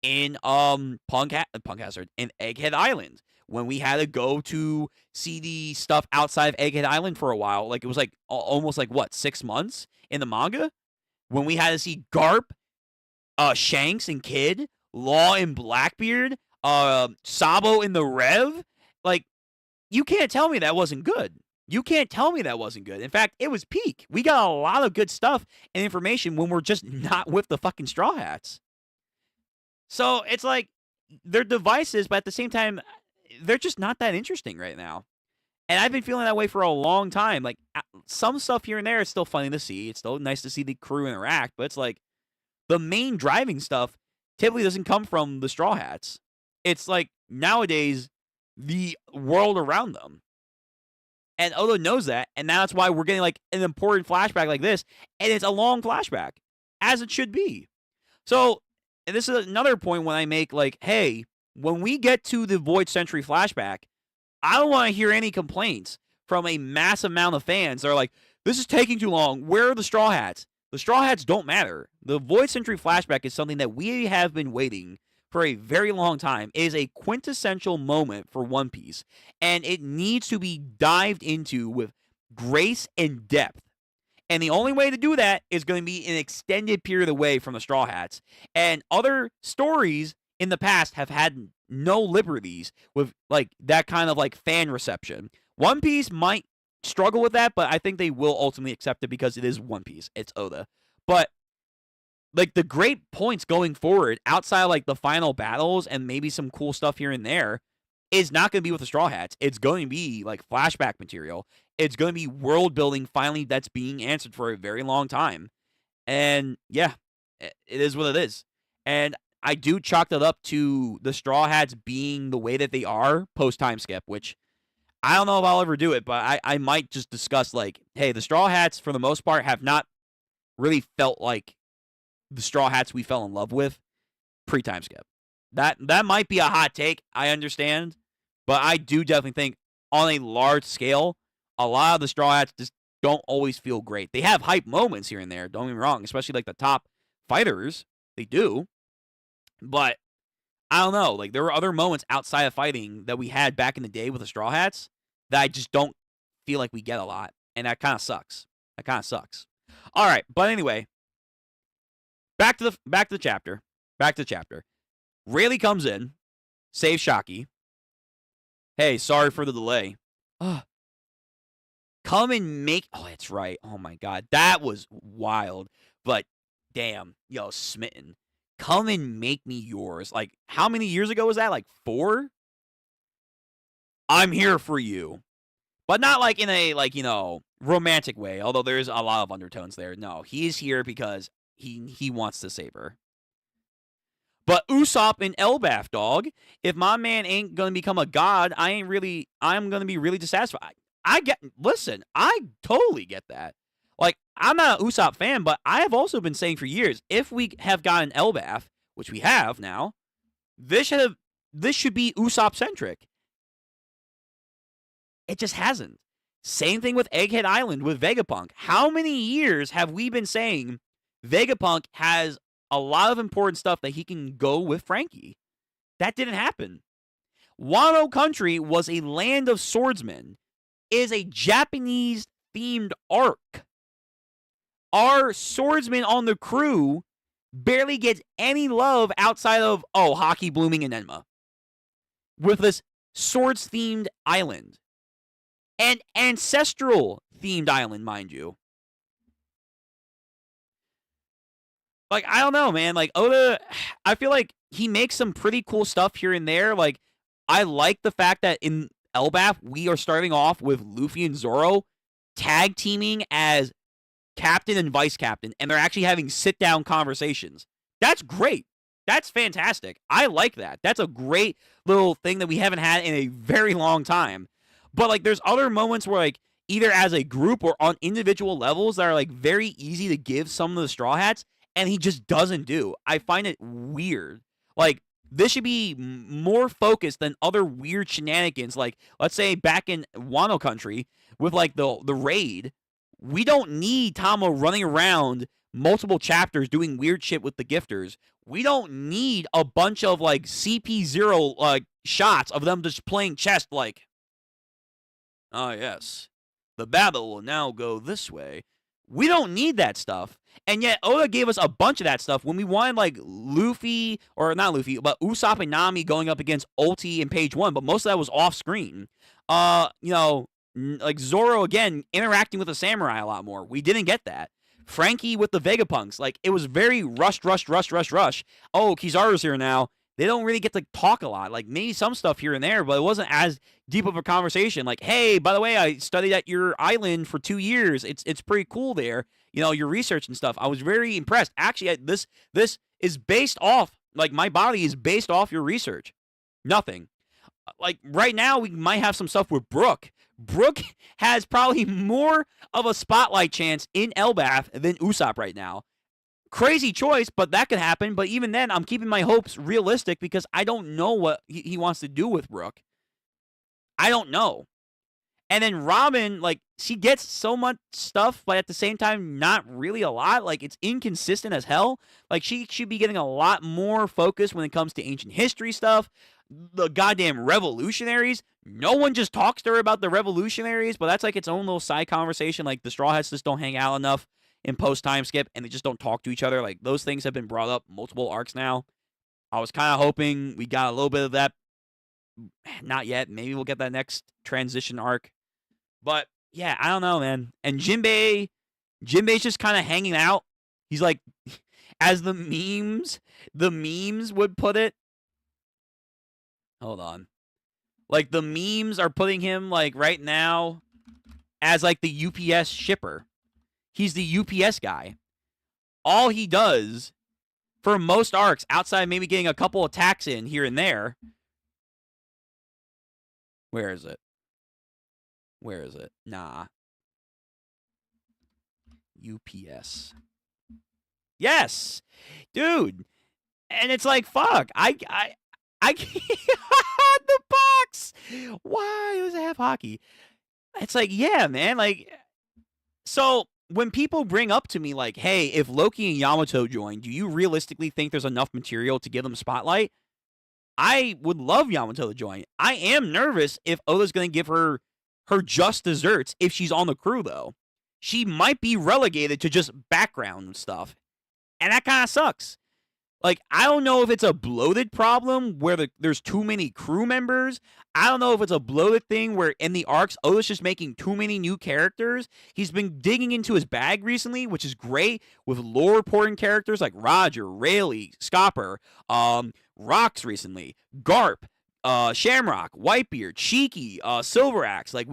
S1: In Punk Hazard, in Egghead Island, when we had to go to see the stuff outside of Egghead Island for a while, like it was like almost like what, 6 months in the manga, when we had to see Garp, Shanks and Kid, Law and Blackbeard, Sabo in the Rev. Like, you can't tell me that wasn't good. You can't tell me that wasn't good. In fact, it was peak. We got a lot of good stuff and information when we're just not with the fucking Straw Hats. So it's like, they're devices, but at the same time, they're just not that interesting right now. And I've been feeling that way for a long time. Like, some stuff here and there is still funny to see. It's still nice to see the crew interact, but it's like, the main driving stuff typically doesn't come from the Straw Hats. It's like, nowadays, the world around them. And Oda knows that, and that's why we're getting like an important flashback like this, and it's a long flashback, as it should be. So, and this is another point when I make like, hey, when we get to the Void Century flashback, I don't want to hear any complaints from a mass amount of fans. They're like, this is taking too long. Where are the Straw Hats? The Straw Hats don't matter. The Void Century flashback is something that we have been waiting for a very long time. It is a quintessential moment for One Piece, and it needs to be dived into with grace and depth. And the only way to do that is going to be an extended period away from the Straw Hats. And other stories in the past have had no liberties with like that kind of like fan reception. One Piece might struggle with that, but I think they will ultimately accept it because it is One Piece. It's Oda. But like the great points going forward outside of, like the final battles and maybe some cool stuff here and there is not going to be with the Straw Hats. It's going to be like flashback material. It's going to be world building finally that's being answered for a very long time. And yeah, it is what it is. And I do chalk that up to the Straw Hats being the way that they are post time skip, which I don't know if I'll ever do it, but I might just discuss like, hey, the Straw Hats for the most part have not really felt like the Straw Hats we fell in love with pre-time skip. That might be a hot take, I understand, but I do definitely think on a large scale, a lot of the Straw Hats just don't always feel great. They have hype moments here and there, don't get me wrong, especially like the top fighters, they do. But I don't know, like there were other moments outside of fighting that we had back in the day with the Straw Hats that I just don't feel like we get a lot, and that kind of sucks. That kind of sucks. All right, but anyway, back to the chapter. Back to the chapter. Rayleigh comes in, saves Shaki. Hey, sorry for the delay. Come and make... Oh, that's right. Oh, my God. That was wild. But, damn. Yo, smitten. Come and make me yours. Like, how many years ago was that? Like, 4? I'm here for you. But not, like, in a, like, you know, romantic way. Although there's a lot of undertones there. No, he's here because he wants to save her. But Usopp and Elbaf, dog. If my man ain't gonna become a god, I'm gonna be really dissatisfied. Listen, I totally get that. Like, I'm not an Usopp fan, but I have also been saying for years, if we have gotten Elbaf, which we have now, this should be Usopp-centric. It just hasn't. Same thing with Egghead Island with Vegapunk. How many years have we been saying Vegapunk has a lot of important stuff that he can go with Frankie? That didn't happen. Wano Country was a land of swordsmen. It is a Japanese-themed arc. Our swordsman on the crew barely gets any love outside of, Haki, Blooming, and Enma. With this swords-themed island. An ancestral-themed island, mind you. Like, I don't know, man. Like, Oda, I feel like he makes some pretty cool stuff here and there. Like, I like the fact that in Elbaf, we are starting off with Luffy and Zoro tag teaming as captain and vice captain, and they're actually having sit-down conversations. That's great. That's fantastic. I like that. That's a great little thing that we haven't had in a very long time. But, like, there's other moments where, like, either as a group or on individual levels that are, like, very easy to give some of the Straw Hats, and he just doesn't do. I find it weird. Like, this should be more focused than other weird shenanigans. Like, let's say back in Wano Country with, like, the raid, we don't need Tamo running around multiple chapters doing weird shit with the gifters. We don't need a bunch of, like, CP0, like, shots of them just playing chess, like, yes, the battle will now go this way. We don't need that stuff. And yet, Oda gave us a bunch of that stuff when we wanted, like, Luffy, or not Luffy, but Usopp and Nami going up against Ulti in page 1, but most of that was off-screen. Like, Zoro, again, interacting with the samurai a lot more. We didn't get that. Frankie with the Vegapunks, like, it was very rushed. Oh, Kizaru's here now. They don't really get to talk a lot. Like, maybe some stuff here and there, but it wasn't as deep of a conversation. Like, hey, by the way, I studied at your island for 2 years. It's pretty cool there. You know, your research and stuff. I was very impressed. Actually, this is based off, like, my body is based off your research. Nothing. Like, right now, we might have some stuff with Brook. Brook has probably more of a spotlight chance in Elbaf than Usopp right now. Crazy choice, but that could happen. But even then, I'm keeping my hopes realistic because I don't know what he wants to do with Brook. I don't know. And then Robin, like, she gets so much stuff, but at the same time, not really a lot. Like, it's inconsistent as hell. Like, she should be getting a lot more focus when it comes to ancient history stuff. The goddamn revolutionaries. No one just talks to her about the revolutionaries, but that's like its own little side conversation. Like, the Straw Hats just don't hang out enough in post-time skip, and they just don't talk to each other. Like, those things have been brought up multiple arcs now. I was kind of hoping we got a little bit of that. Not yet. Maybe we'll get that next transition arc. But, yeah, I don't know, man. And Jinbei's just kind of hanging out. He's like, as the memes would put it. Hold on. Like, the memes are putting him, like, right now as, like, the UPS shipper. He's the UPS guy. All he does for most arcs, outside maybe getting a couple attacks in here and there. Where is it? Where is it? Nah. UPS. Yes! Dude! And it's like, fuck. I can't. The box! Why does it have hockey? It's like, yeah, man. Like, so when people bring up to me, like, hey, if Loki and Yamato join, do you realistically think there's enough material to give them spotlight? I would love Yamato to join. I am nervous if Oda's going to give her just desserts if she's on the crew, though. She might be relegated to just background stuff. And that kind of sucks. Like, I don't know if it's a bloated problem where there's too many crew members. I don't know if it's a bloated thing where in the arcs, Oda's just making too many new characters. He's been digging into his bag recently, which is great, with lore reporting characters like Roger, Rayleigh, Scopper, Rocks recently, Garp, Shamrock, Whitebeard, Shiki, Silver Axe. Like,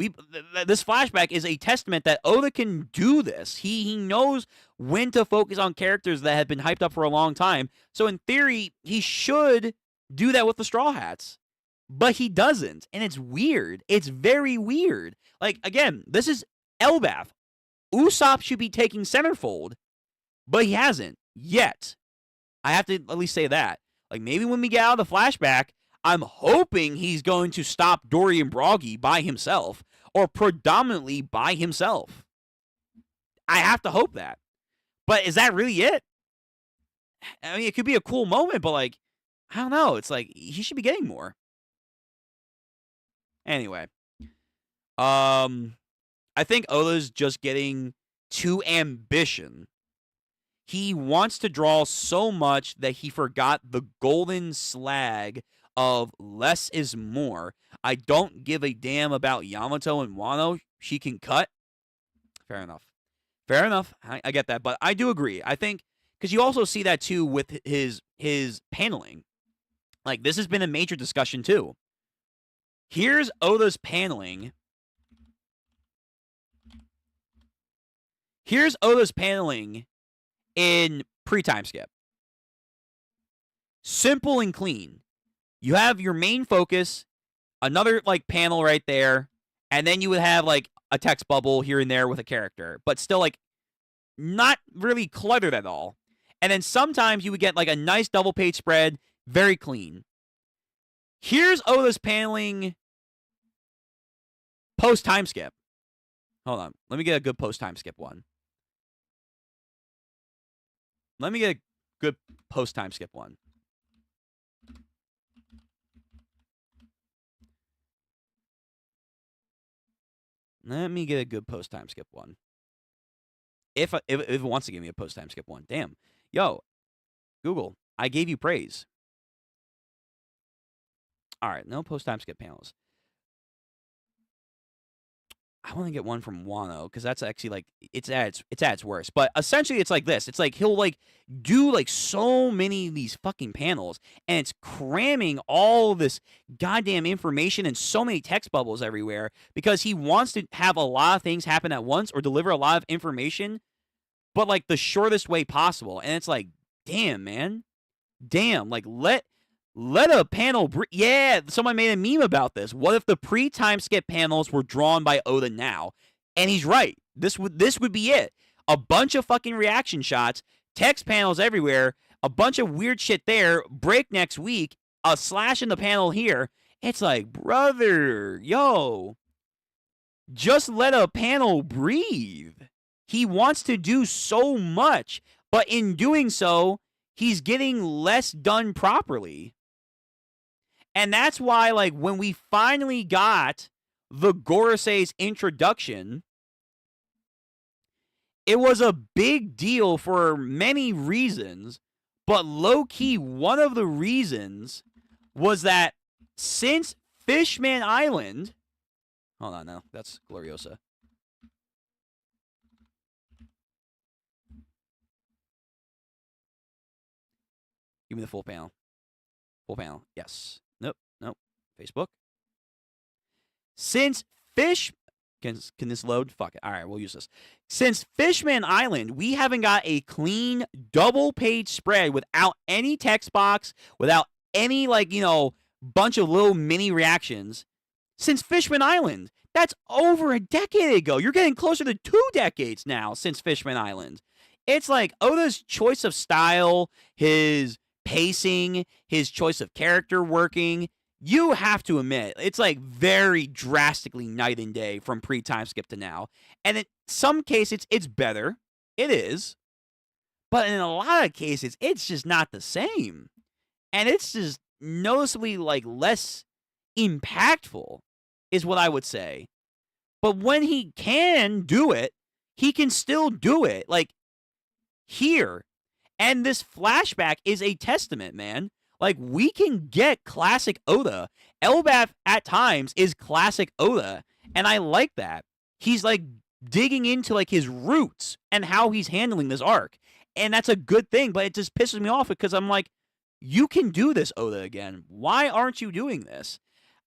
S1: this flashback is a testament that Oda can do this. He knows when to focus on characters that have been hyped up for a long time. So in theory, he should do that with the Straw Hats. But he doesn't. And it's weird. It's very weird. Like, again, this is Elbaf. Usopp should be taking centerfold, but he hasn't yet. I have to at least say that. Like, maybe when we get out of the flashback, I'm hoping he's going to stop Dory and Broggy by himself, or predominantly by himself. I have to hope that. But is that really it? I mean, it could be a cool moment, but, like, I don't know. It's like, he should be getting more. Anyway. I think Oda's just getting too ambitious. He wants to draw so much that he forgot the golden slag of less is more. I don't give a damn about Yamato and Wano. She can cut. Fair enough. Fair enough. I get that. But I do agree. I think, because you also see that too with his paneling. Like, this has been a major discussion too. Here's Oda's paneling. Here's Oda's paneling in pre-time skip. Simple and clean. You have your main focus, another, like, panel right there, and then you would have, like, a text bubble here and there with a character, but still, like, not really cluttered at all. And then sometimes you would get, like, a nice double-page spread, very clean. Here's Oda's paneling post-time skip. Hold on. Let me get a good post-time skip one. Let me get a good post-time skip one. Let me get a good post-time skip one. If it wants to give me a post-time skip one. Damn. Yo, Google, I gave you praise. All right, no post-time skip panels. I want to get one from Wano, because that's actually, like, it's at its worst. But essentially, it's like this. It's like he'll, like, do, like, so many of these fucking panels, and it's cramming all this goddamn information and so many text bubbles everywhere, because he wants to have a lot of things happen at once or deliver a lot of information, but, like, the shortest way possible. And it's like, damn, man. Damn, like, let a panel... Yeah, someone made a meme about this. What if the pre-time skip panels were drawn by Oda now? And he's right. This would be it. A bunch of fucking reaction shots, text panels everywhere, a bunch of weird shit there, break next week, a slash in the panel here. It's like, brother, yo. Just let a panel breathe. He wants to do so much, but in doing so, he's getting less done properly. And that's why, like, when we finally got the Gorosei's introduction, it was a big deal for many reasons, but low-key, one of the reasons was that since Fishman Island... Hold on, no, that's Gloriosa. Give me the full panel. Full panel, yes. Nope. Facebook. Since Can this load? Fuck it. All right, we'll use this. Since Fishman Island, we haven't got a clean double-page spread without any text box, without any, like, bunch of little mini reactions. Since Fishman Island. That's over a decade ago. You're getting closer to 2 decades now since Fishman Island. It's like Oda's choice of style, his pacing, his choice of character working. You have to admit, it's like very drastically night and day from pre-time skip to now. And in some cases, it's better. It is. But in a lot of cases, it's just not the same. And it's just noticeably, like, less impactful, is what I would say. But when he can do it, he can still do it. Like, here. And this flashback is a testament, man. Like, we can get classic Oda. Elbaf, at times, is classic Oda. And I like that. He's, like, digging into, like, his roots and how he's handling this arc. And that's a good thing, but it just pisses me off because I'm like, you can do this, Oda, again. Why aren't you doing this?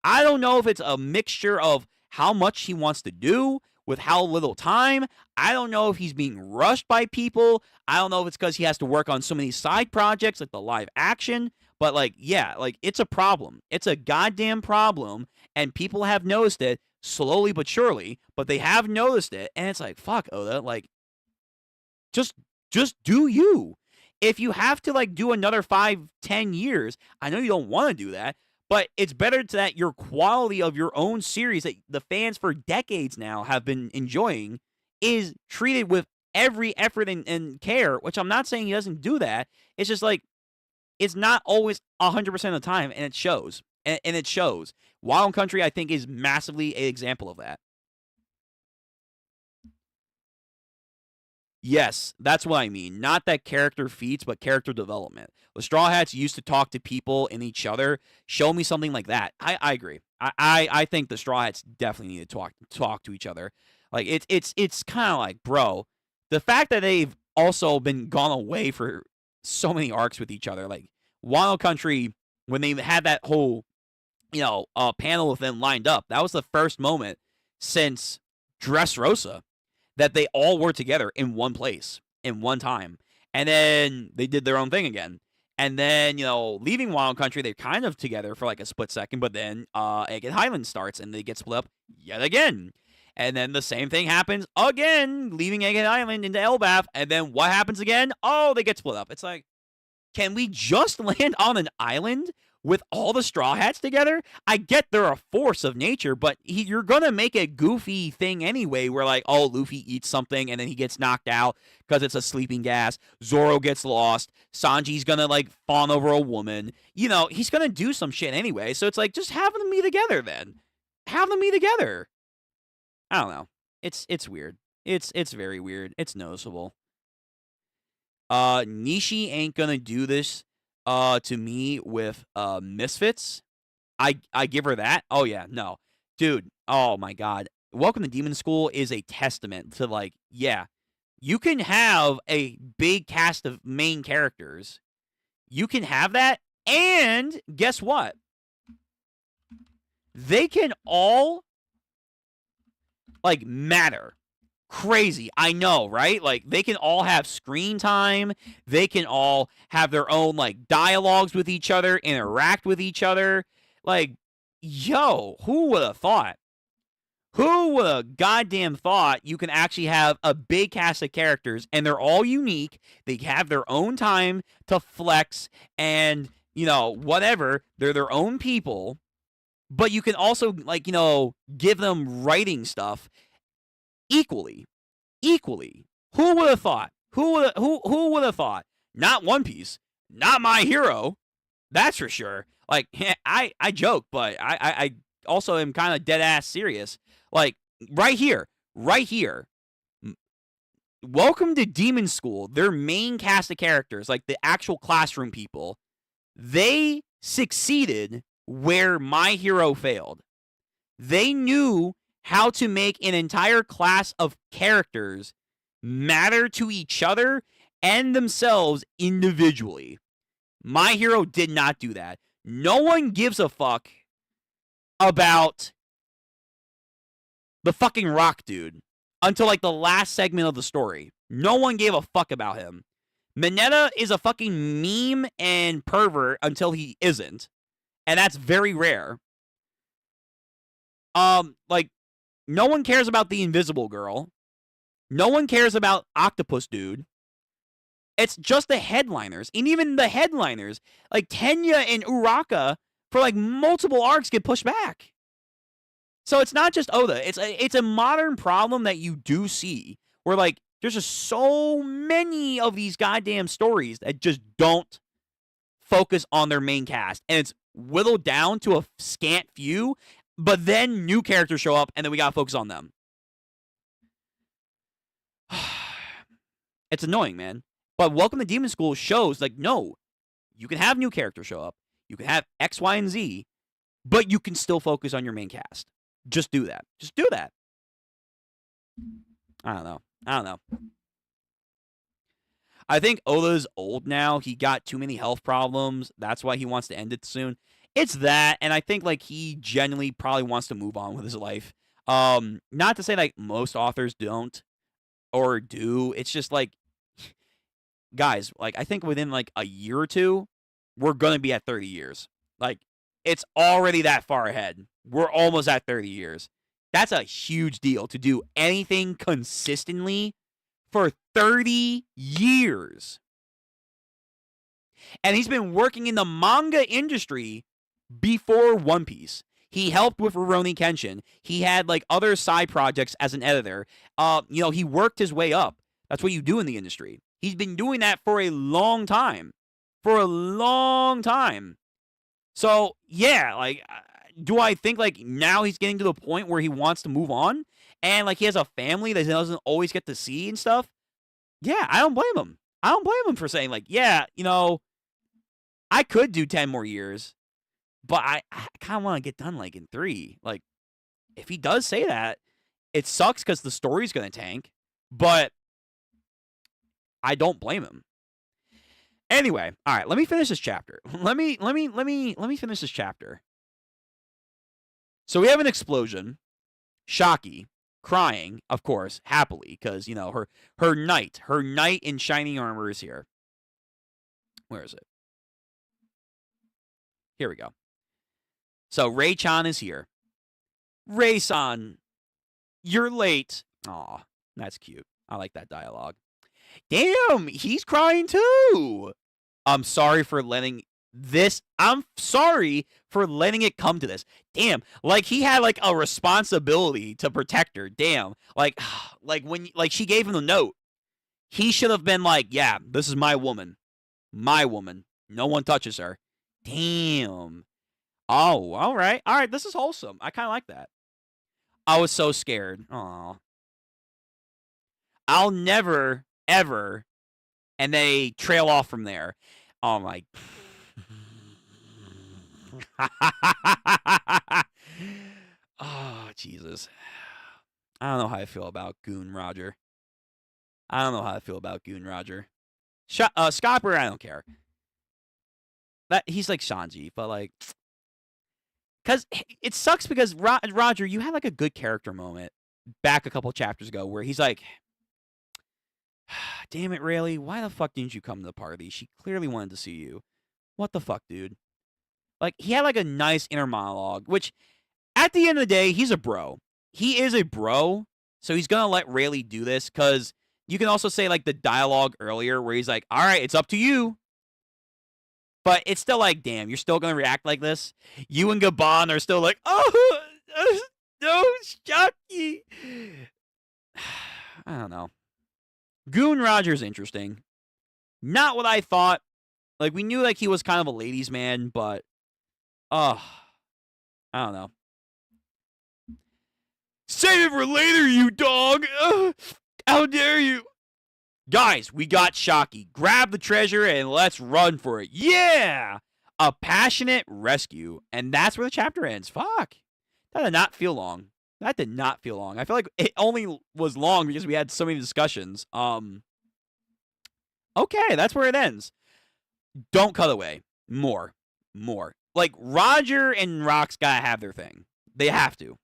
S1: I don't know if it's a mixture of how much he wants to do with how little time. I don't know if he's being rushed by people. I don't know if it's because he has to work on so many side projects like the live action. But, like, yeah, like, it's a problem. It's a goddamn problem, and people have noticed it slowly but surely, but they have noticed it, and it's like, fuck, Oda, like, just do you. If you have to, like, do another 5-10 years, I know you don't want to do that, but it's better that your quality of your own series that the fans for decades now have been enjoying is treated with every effort and care, which I'm not saying he doesn't do that. It's just like, it's not always 100% of the time, and it shows. And it shows. Wild Country, I think, is massively an example of that. Yes, that's what I mean. Not that character feats, but character development. The Straw Hats used to talk to people and each other. Show me something like that. I agree. I think the Straw Hats definitely need to talk to each other. Like, it's kind of like, bro, the fact that they've also been gone away for so many arcs with each other. Like, Wild Country, when they had that whole, panel with them lined up, that was the first moment since Dressrosa that they all were together in one place, in one time. And then they did their own thing again. And then, leaving Wild Country, they're kind of together for like a split second, but then Egghead Highland starts and they get split up yet again. And then the same thing happens again, leaving Egghead Island into Elbaf. And then what happens again? Oh, they get split up. It's like, can we just land on an island with all the Straw Hats together? I get they're a force of nature, but you're going to make a goofy thing anyway where, like, oh, Luffy eats something and then he gets knocked out because it's a sleeping gas. Zoro gets lost. Sanji's going to, like, fawn over a woman. He's going to do some shit anyway. So it's like, just have them be together then. Have them be together. I don't know. It's weird. It's very weird. It's noticeable. Nishi ain't gonna do this to me with Misfits. I give her that. Oh yeah, no. Dude, oh my god. Welcome to Demon School is a testament to, like, yeah, you can have a big cast of main characters. You can have that, and guess what? They can all, like, matter. Crazy. I know, right? Like, they can all have screen time. They can all have their own, like, dialogues with each other, interact with each other. Like, yo, who would have thought? Who would have goddamn thought you can actually have a big cast of characters and they're all unique? They have their own time to flex and, whatever. They're their own people. but you can also, like, you know, give them writing stuff equally. Who would have thought? Who would have thought? Not One Piece, not My Hero. That's for sure. Like, I joke, but I also am kind of dead ass serious. Like, right here. Welcome to Demon School. Their main cast of characters, like the actual classroom people, they succeeded where My Hero failed. They knew how to make an entire class of characters matter to each other and themselves individually. My Hero did not do that. No one gives a fuck about the fucking rock dude until like the last segment of the story. No one gave a fuck about him. Mineta is a fucking meme and pervert until he isn't. And that's very rare. Like, no one cares about the invisible girl. No one cares about Octopus Dude. It's just the headliners. And even the headliners, like Tenya and Uraka, for like multiple arcs get pushed back. So it's not just Oda. It's a modern problem that you do see where like there's just so many of these goddamn stories that just don't focus on their main cast. And it's whittled down to a scant few, but then new characters show up and then we gotta focus on them. It's annoying, man. But Welcome to Demon School shows, like, no, you can have new characters show up. You can have X, Y, and Z, but you can still focus on your main cast. Just do that. Just do that. I don't know. I think Oda's old now. He got too many health problems. That's why he wants to end it soon. It's that, and I think, like, he genuinely probably wants to move on with his life. Not to say, like, most authors don't or do. It's just, like, guys, like, I think within, like, a year or two, we're going to be at 30 years. Like, it's already that far ahead. We're almost at 30 years. That's a huge deal to do anything consistently for 30 years. And he's been working in the manga industry before One Piece. He helped with Rurouni Kenshin. He had, like, other side projects as an editor. You know, he worked his way up. That's what you do in the industry. He's been doing that for a long time. So, yeah, like, do I think, like, now he's getting to the point where he wants to move on? And, like, he has a family that he doesn't always get to see and stuff? Yeah, I don't blame him. I don't blame him for saying, like, yeah, you know, I could do 10 more years, but I kind of want to get done, like, in 3. Like, if he does say that, it sucks because the story's going to tank, but I don't blame him. Anyway, all right, let me finish this chapter. Let me finish this chapter. So we have an explosion. Shaki crying, of course, happily, because, you know, her knight in shining armor is here. Where is it? Here we go. So Rei-chan is here. Rei-san, you're late. Aw, that's cute. I like that dialogue. Damn, he's crying too. I'm sorry for letting it come to this. Damn, like he had like a responsibility to protect her. Damn, like when she gave him the note, he should have been like, yeah, this is my woman. No one touches her. Damn. Oh, all right. This is wholesome. I kind of like that. I was so scared. Aw. I'll never, ever, and they trail off from there. Oh my. Oh, Jesus. I don't know how I feel about Goon Roger. Scopper, I don't care. That he's like Sanji, but like, because it sucks because Roger, you had like a good character moment back a couple chapters ago where he's like, damn it, Rayleigh, why the fuck didn't you come to the party? She clearly wanted to see you. What the fuck, dude? Like, he had like a nice inner monologue, which at the end of the day, he's a bro. He is a bro, so he's gonna let Rayleigh do this, because you can also say like the dialogue earlier where he's like, all right, it's up to you. But it's still like, damn, you're still going to react like this? You and Gabon are still like, oh, no, Shocky. I don't know. Goon Roger's interesting. Not what I thought. Like, we knew like he was kind of a ladies' man, but I don't know. Save it for later, you dog. How dare you? Guys, we got Shocky. Grab the treasure and let's run for it. Yeah! A passionate rescue. And that's where the chapter ends. Fuck. That did not feel long. That did not feel long. I feel like it only was long because we had so many discussions. Okay, that's where it ends. Don't cut away. More. Like, Roger and Rox gotta have their thing. They have to.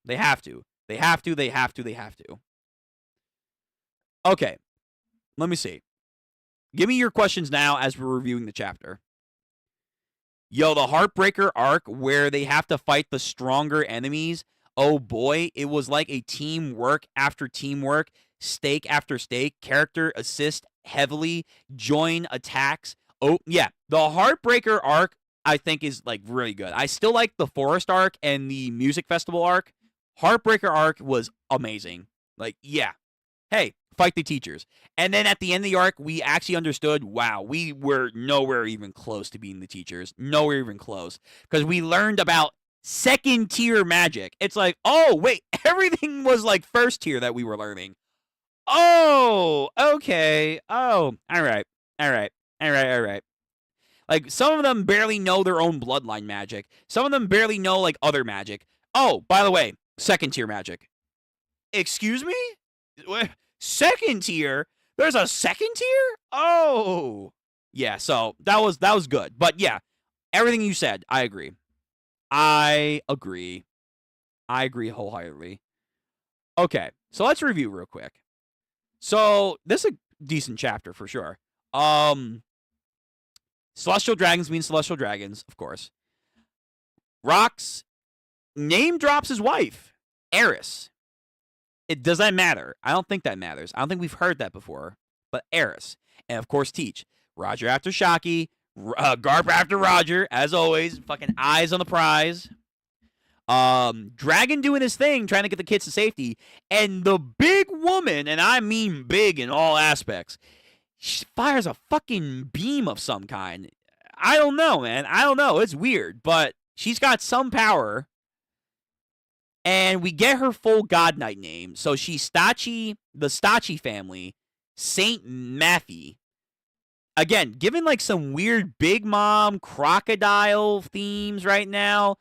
S1: Okay. Let me see. Give me your questions now as we're reviewing the chapter. Yo, the Heartbreaker arc where they have to fight the stronger enemies. Oh boy, it was like a teamwork after teamwork, stake after stake, character assist heavily, join attacks. Oh, yeah. The Heartbreaker arc, I think, is like really good. I still like the Forest arc and the Music Festival arc. Heartbreaker arc was amazing. Like, yeah. Hey, fight the teachers. And then at the end of the arc, we actually understood, wow, we were nowhere even close to being the teachers. Nowhere even close. Because we learned about second tier magic. It's like, oh, wait, everything was like first tier that we were learning. Oh, okay. Oh, all right. Like, some of them barely know their own bloodline magic. Some of them barely know, like, other magic. Oh, by the way, second tier magic. Excuse me? Second tier? There's a second tier? Oh. Yeah, so that was good. But yeah, everything you said, I agree. I agree wholeheartedly. Okay, so let's review real quick. So, this is a decent chapter for sure. Celestial dragons mean celestial dragons, of course. Rox name drops his wife, Eris. Does that matter? I don't think that matters. I don't think we've heard that before. But Eris. And of course, Teach. Roger after Shocky. Garp after Roger. As always. Fucking eyes on the prize. Dragon doing his thing, trying to get the kids to safety. And the big woman, and I mean big in all aspects, she fires a fucking beam of some kind. I don't know, man. I don't know. It's weird. But she's got some power. And we get her full God Knight name. So she's Stachi, the Stachi family, Saint Matthew. Again, given like some weird Big Mom crocodile themes right now.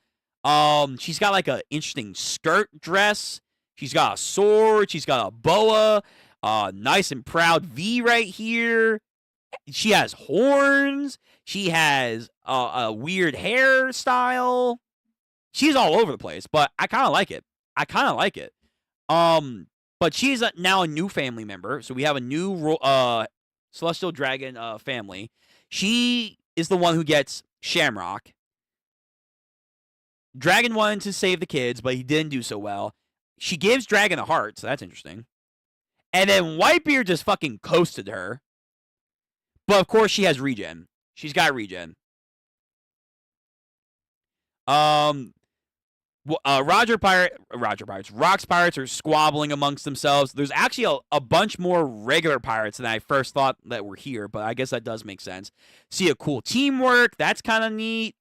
S1: She's got like an interesting skirt dress. She's got a sword. She's got a boa. Nice and proud V right here. She has horns. She has a weird hairstyle. She's all over the place, but I kind of like it. But she's now a new family member, so we have a new Celestial Dragon family. She is the one who gets Shamrock. Dragon wanted to save the kids, but he didn't do so well. She gives Dragon a heart, so that's interesting. And then Whitebeard just fucking coasted her. But of course she has regen. She's got regen. Rox pirates are squabbling amongst themselves. There's actually a bunch more regular pirates than I first thought that were here, but I guess that does make sense. See a cool teamwork. That's kind of neat.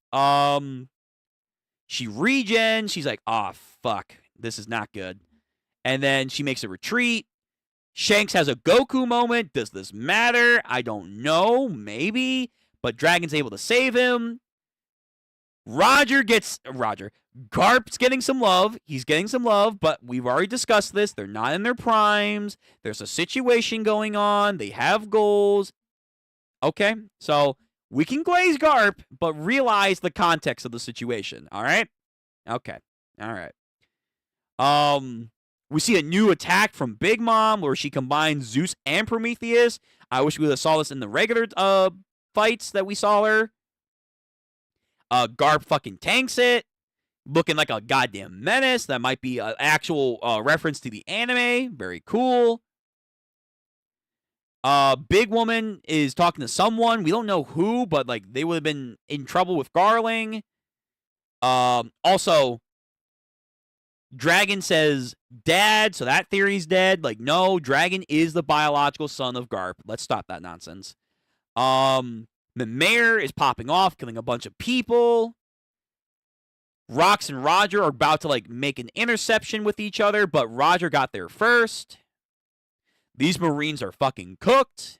S1: She regens. She's like, oh, fuck. This is not good. And then she makes a retreat. Shanks has a Goku moment. Does this matter? I don't know. Maybe. But Dragon's able to save him. Garp's getting some love. He's getting some love, but we've already discussed this. They're not in their primes. There's a situation going on. They have goals. Okay, so we can glaze Garp, but realize the context of the situation. All right? Okay. All right. We see a new attack from Big Mom where she combines Zeus and Prometheus. I wish we would have saw this in the regular fights that we saw her. Garp fucking tanks it, looking like a goddamn menace. That might be an actual reference to the anime. Very cool. Big Woman is talking to someone. We don't know who, but like they would have been in trouble with Garling. Also, Dragon says dad, so that theory's dead. Like, no, Dragon is the biological son of Garp. Let's stop that nonsense. The mayor is popping off, killing a bunch of people. Rox and Roger are about to like make an interception with each other, but Roger got there first. These Marines are fucking cooked.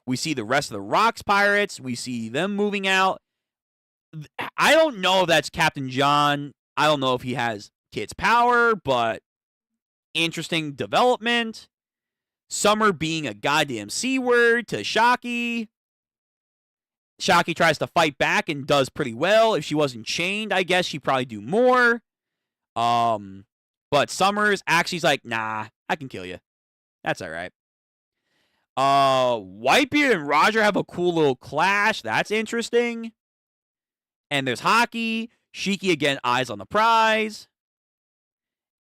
S1: We see the rest of the Rox pirates. We see them moving out. I don't know if that's Captain John. I don't know if he has Kit's power, but interesting development. Summer being a goddamn C-word to Shockey. Shockey tries to fight back and does pretty well. If she wasn't chained, I guess she'd probably do more. But Summer's actually's like, nah, I can kill you. That's all right. Whitebeard and Roger have a cool little clash. That's interesting. And there's hockey. Shiki again, eyes on the prize.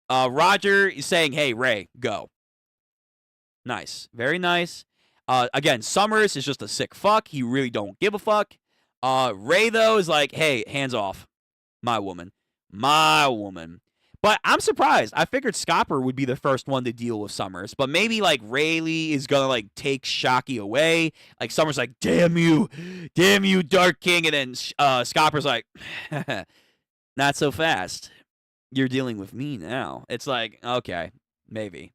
S1: Roger is saying, hey, Ray, go. Nice. Very nice. Again, Summers is just a sick fuck. He really don't give a fuck. Ray, though, is like, hey, hands off. My woman. My woman. But I'm surprised. I figured Scopper would be the first one to deal with Summers. But maybe, like, Rayleigh is going to, like, take Shockey away. Like, Summers like, damn you, Dark King. And then Scopper's like, not so fast. You're dealing with me now. It's like, okay, maybe.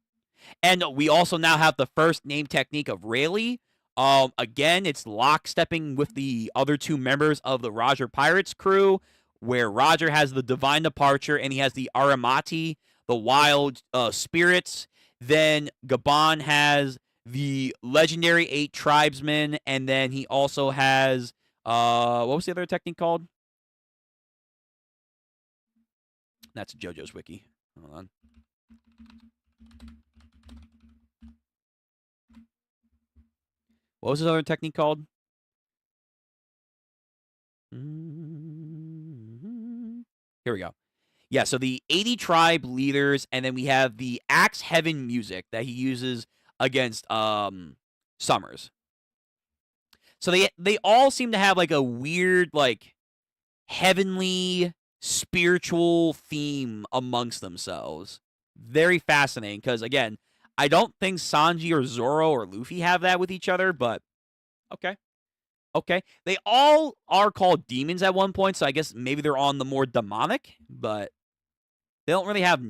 S1: And we also now have the first name technique of Rayleigh. Again, it's lockstepping with the other two members of the Roger Pirates crew, where Roger has the Divine Departure and he has the Aramati, the Wild Spirits. Then Gabon has the legendary 8 Tribesmen, and then he also has, what was the other technique called? That's JoJo's wiki. Hold on. What was his other technique called? Here we go. Yeah, so the 80 tribe leaders, and then we have the Axe Heaven music that he uses against Summers. So they all seem to have like a weird, like, heavenly, spiritual theme amongst themselves. Very fascinating, because again, I don't think Sanji or Zoro or Luffy have that with each other, but okay. Okay. They all are called demons at one point, so I guess maybe they're on the more demonic, but they don't really have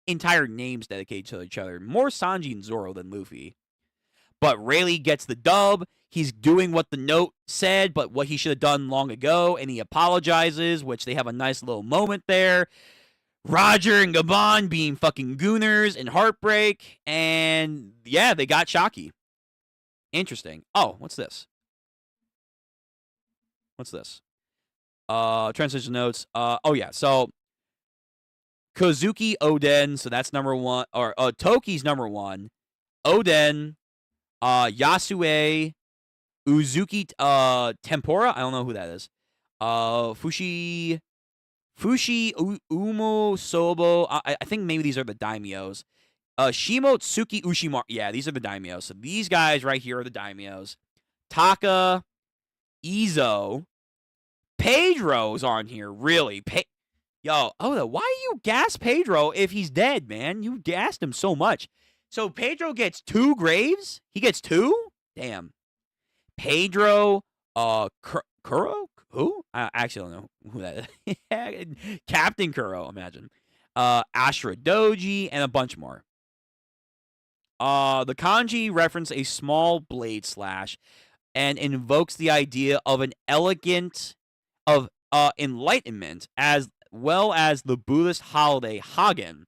S1: entire names dedicated to each other. More Sanji and Zoro than Luffy. But Rayleigh gets the dub. He's doing what the note said, but what he should have done long ago, and he apologizes, which they have a nice little moment there. Roger and Gabon being fucking gooners and heartbreak, and yeah, they got Shockey. Interesting. Oh, what's this? What's this? Translation notes. Oh yeah, so Kozuki Oden, so that's number 1, or Toki's number 1. Oden, Yasue, Uzuki Tempura, I don't know who that is. Fushi Umo Sobo. I think maybe these are the daimyos. Shimotsuki Ushimar. Yeah, these are the daimyos. So these guys right here are the daimyos. Taka, Izo, Pedro's on here. Really? Yo, Oda, why you gas Pedro if he's dead, man? You gassed him so much. So Pedro gets 2 graves? He gets 2? Damn. Pedro, Kuro? Who? I actually don't know who that is. Captain Kuro, imagine. Ashura Doji, and a bunch more. The kanji reference a small blade slash and invokes the idea of an elegant of enlightenment, as well as the Buddhist holiday Hagen,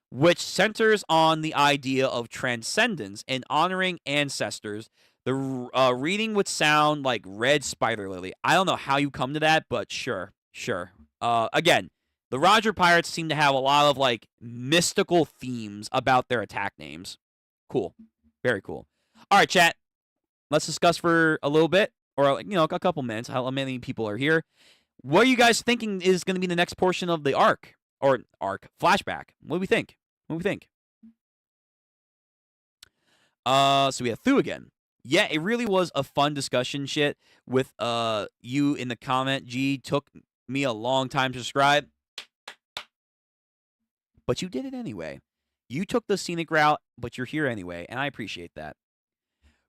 S1: which centers on the idea of transcendence and honoring ancestors. The reading would sound like Red Spider Lily. I don't know how you come to that, but sure. Again, the Roger Pirates seem to have a lot of like mystical themes about their attack names. Cool. Very cool. All right, chat. Let's discuss for a little bit, or like, a couple minutes, how many people are here. What are you guys thinking is going to be the next portion of the flashback? What do we think? So we have Thu again. Yeah, it really was a fun discussion shit with you in the comment. G, took me a long time to subscribe, but you did it anyway. You took the scenic route, but you're here anyway, and I appreciate that.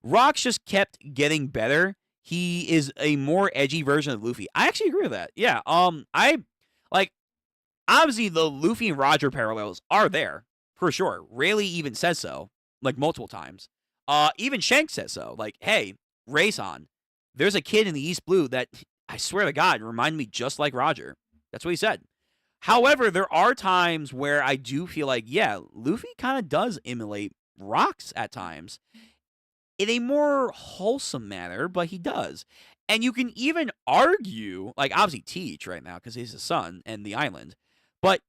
S1: Rox just kept getting better. He is a more edgy version of Luffy. I actually agree with that. Yeah. I like obviously the Luffy and Roger parallels are there for sure. Rayleigh even says so, like multiple times. Even Shanks says so. Like, hey, Rayson, there's a kid in the East Blue that I swear to God reminded me just like Roger. That's what he said. However, there are times where I do feel like, yeah, Luffy kind of does emulate Rox at times in a more wholesome manner, but he does. And you can even argue, like, obviously Teach right now because he's his son and the island, but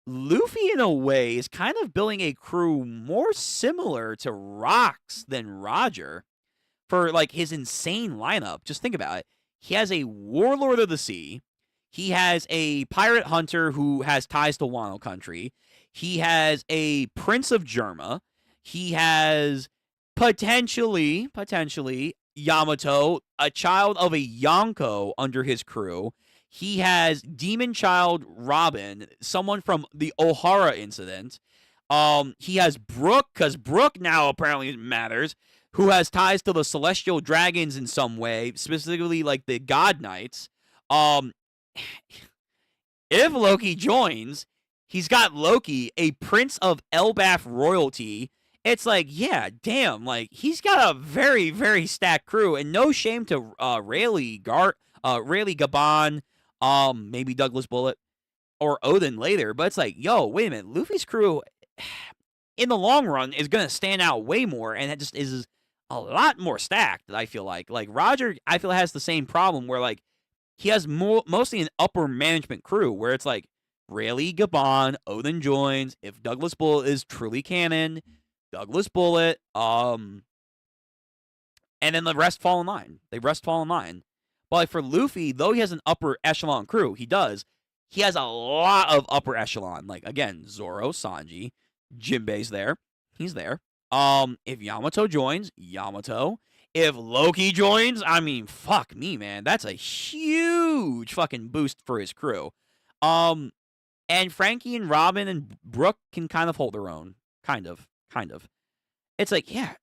S1: Luffy, in a way, is kind of building a crew more similar to Rox than Roger for, like, his insane lineup. Just think about it. He has a Warlord of the Sea. He has a pirate hunter who has ties to Wano country. He has a Prince of Germa. He has potentially Yamato, a child of a Yonko under his crew. He has Demon Child Robin, someone from the Ohara incident. He has Brook, because Brook now apparently matters, who has ties to the Celestial Dragons in some way, specifically like the God Knights. If Loki joins, he's got Loki, a Prince of Elbaf royalty. It's like, yeah, damn, like, he's got a very, very stacked crew, and no shame to Rayleigh Gaban, maybe Douglas Bullet, or Odin later, but it's like, yo, wait a minute, Luffy's crew, in the long run, is going to stand out way more, and it just is a lot more stacked, I feel like. Like, Roger, I feel, has the same problem, where, like, he has mostly an upper management crew, where it's like, Rayleigh Gaban, Odin joins, if Douglas Bullet is truly canon, Douglas Bullet, and then the rest fall in line. They rest fall in line. But like for Luffy, though he has an upper echelon crew, he has a lot of upper echelon. Like, again, Zoro, Sanji, Jinbei's there. He's there. If Yamato joins, Yamato. If Loki joins, I mean, fuck me, man. That's a huge fucking boost for his crew. And Frankie and Robin and Brook can kind of hold their own. Kind of. It's like, yeah,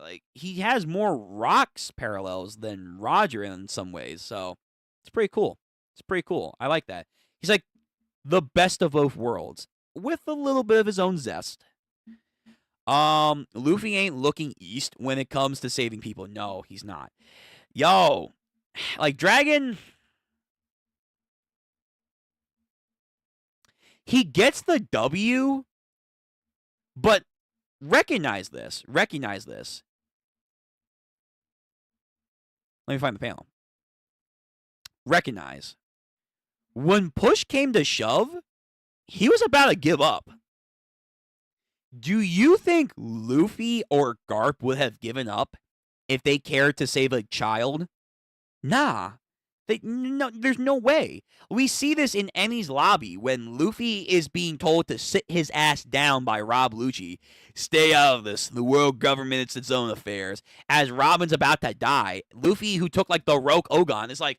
S1: like, he has more Rox parallels than Roger in some ways, so it's pretty cool. I like that. He's like the best of both worlds, with a little bit of his own zest. Luffy ain't looking east when it comes to saving people. No, he's not. Yo, like, Dragon, he gets the W, but recognize this. Let me find the panel. Recognize. When push came to shove, he was about to give up. Do you think Luffy or Garp would have given up if they cared to save a child? Nah. No, there's no way. We see this in Eni's lobby when Luffy is being told to sit his ass down by Rob Lucci. Stay out of this. The world government, it's its own affairs. As Robin's about to die, Luffy, who took like the Roke Ogon, is like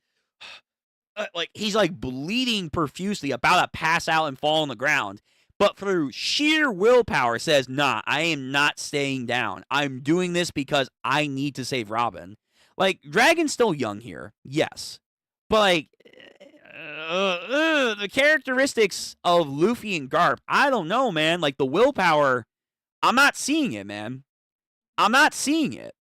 S1: he's like bleeding profusely, about to pass out and fall on the ground. But through sheer willpower says, nah, I am not staying down. I'm doing this because I need to save Robin. Like, Dragon's still young here, yes. But, like, the characteristics of Luffy and Garp, I don't know, man. Like, the willpower, I'm not seeing it, man. I'm not seeing it.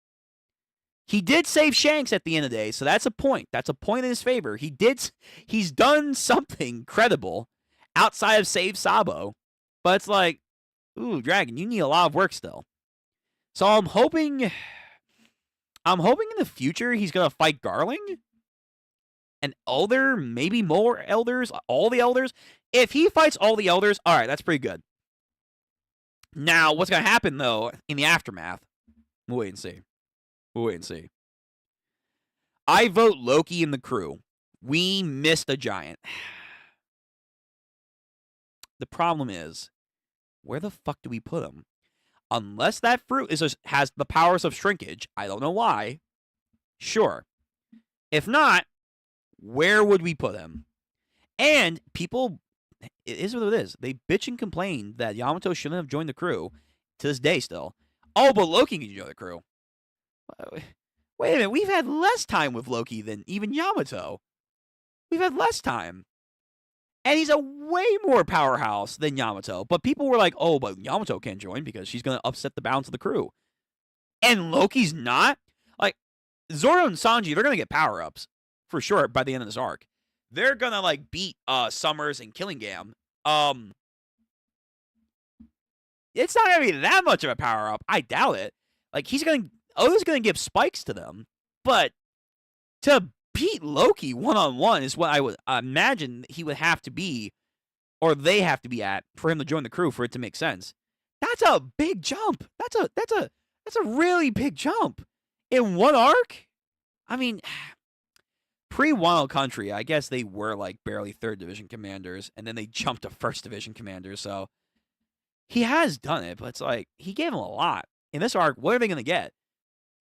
S1: He did save Shanks at the end of the day, so that's a point. That's a point in his favor. He's done something credible outside of save Sabo. But it's like, ooh, Dragon, you need a lot of work still. So I'm hoping in the future he's going to fight Garling. An elder, maybe more elders, all the elders. If he fights all the elders, all right, that's pretty good. Now, what's going to happen, though, in the aftermath? We'll wait and see. I vote Loki and the crew. We missed a giant. The problem is, where the fuck do we put him? Unless that fruit has the powers of shrinkage. I don't know why. Sure. If not, where would we put him? And people, it is what it is. They bitch and complain that Yamato shouldn't have joined the crew to this day still. Oh, but Loki can join the crew. Wait a minute. We've had less time with Loki than even Yamato. We've had less time. And he's a way more powerhouse than Yamato. But people were like, oh, but Yamato can't join because she's going to upset the balance of the crew. And Loki's not? Like, Zoro and Sanji, they're going to get power-ups. For sure, by the end of this arc. They're going to, like, beat Summers and Killingham. It's not going to be that much of a power-up. I doubt it. Like, Oda's going to give spikes to them. But to beat Loki one-on-one is what I would imagine he would have to be, or they have to be at, for him to join the crew for it to make sense. That's a big jump. That's a really big jump. In one arc? I mean, pre-Wild Country, I guess they were like barely 3rd Division commanders, and then they jumped to 1st Division commanders, so he has done it, but it's like, he gave them a lot. In this arc, what are they going to get?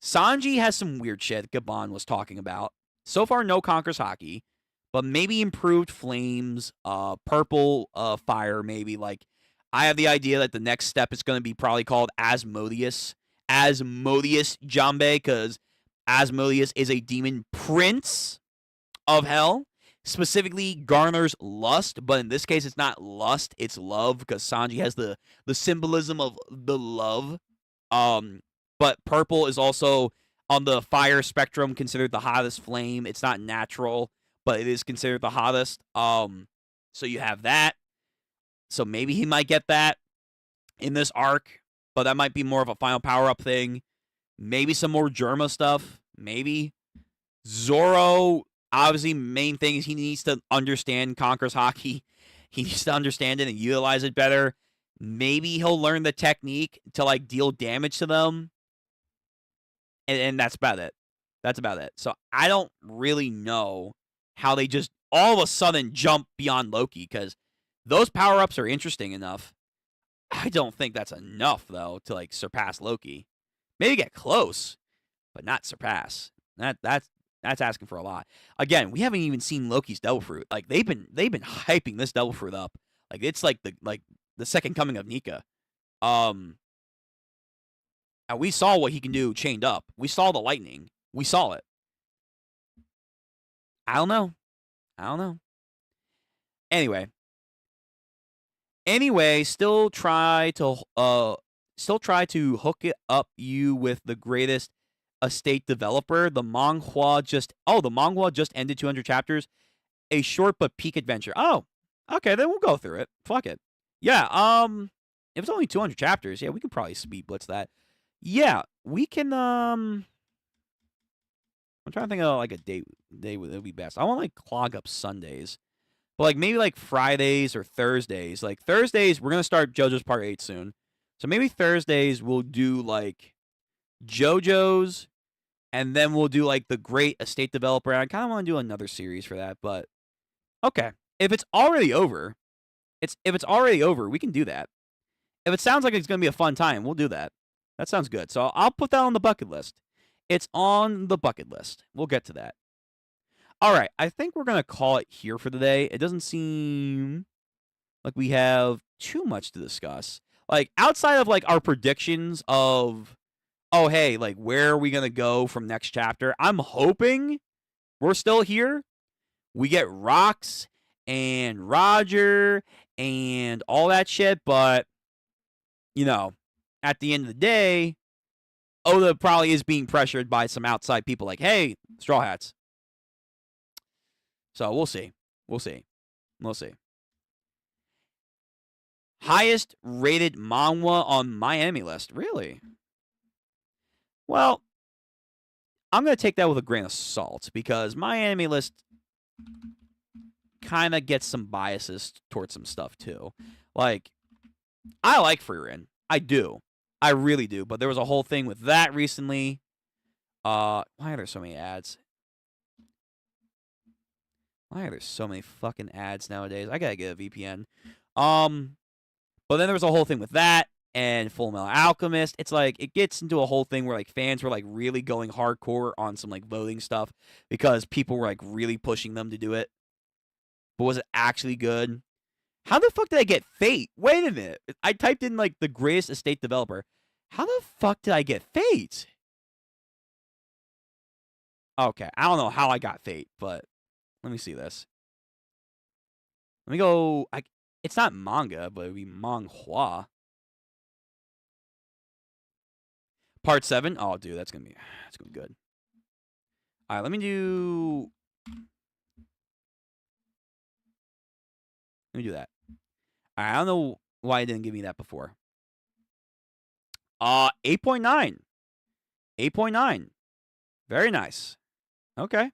S1: Sanji has some weird shit Gabon was talking about. So far, no Conquers Hockey, but maybe improved flames, purple fire, maybe. Like, I have the idea that the next step is going to be probably called Asmodeus Jambe, because Asmodeus is a demon prince of hell, specifically garners lust, but in this case, it's not lust, it's love, because Sanji has the symbolism of the love. But purple is also on the fire spectrum considered the hottest flame. It's not natural, but it is considered the hottest. So you have that. So maybe he might get that in this arc, but that might be more of a final power-up thing. Maybe some more Germa stuff. Maybe. Zoro, obviously, main thing is he needs to understand Conquer's Hockey. He needs to understand it and utilize it better. Maybe he'll learn the technique to, like, deal damage to them. And that's about it. That's about it. So I don't really know how they just all of a sudden jump beyond Loki, because those power-ups are interesting enough. I don't think that's enough, though, to, like, surpass Loki. Maybe get close, but not surpass. That's asking for a lot. Again, we haven't even seen Loki's Devil Fruit. Like, they've been hyping this Devil Fruit up. Like, it's like the second coming of Nika. And we saw what he can do chained up. We saw the lightning. We saw it. I don't know. Anyway, still try to hook it up you with the greatest estate developer. The manhwa just ended 200 chapters. A short but peak adventure. Oh, okay, then we'll go through it. Fuck it. Yeah, if it's only 200 chapters, yeah, we can probably speed blitz that. Yeah, we can, I'm trying to think of, like, a day would be best. I want, like, clog up Sundays. But, like, maybe, like, Fridays or Thursdays. Like, Thursdays, we're going to start JoJo's Part 8 soon. So maybe Thursdays we'll do, like, JoJo's, and then we'll do, like, the Great Estate Developer. I kind of want to do another series for that, but okay. If it's already over, we can do that. If it sounds like it's going to be a fun time, we'll do that. That sounds good. So I'll put that on the bucket list. It's on the bucket list. We'll get to that. All right. I think we're going to call it here for the day. It doesn't seem like we have too much to discuss. Like, outside of, like, our predictions of, oh, hey, like, where are we going to go from next chapter? I'm hoping we're still here. We get Rox and Roger and all that shit, but, you know, at the end of the day, Oda probably is being pressured by some outside people like, hey, Straw Hats. So we'll see. Highest rated manhwa on my enemy list. Really? Well, I'm going to take that with a grain of salt, because my enemy list kind of gets some biases towards some stuff too. Like, I like Frieren. I do. I really do. But there was a whole thing with that recently. Why are there so many ads? Why are there so many fucking ads nowadays? I gotta get a VPN. But then there was a whole thing with that. and Full Metal Alchemist. It's like it gets into a whole thing where like fans were like really going hardcore on some like voting stuff because people were like really pushing them to do it. But was it actually good? How the fuck did I get Fate? Wait a minute. I typed in like the greatest estate developer. How the fuck did I get Fate? Okay, I don't know how I got Fate, but let me see this. Let me go. It's not manga, but it'd be manhwa. Part 7. Oh, dude, that's gonna be good. All right, let me do that. All right, I don't know why it didn't give me that before. 8.9. 8.9. Very nice. Okay.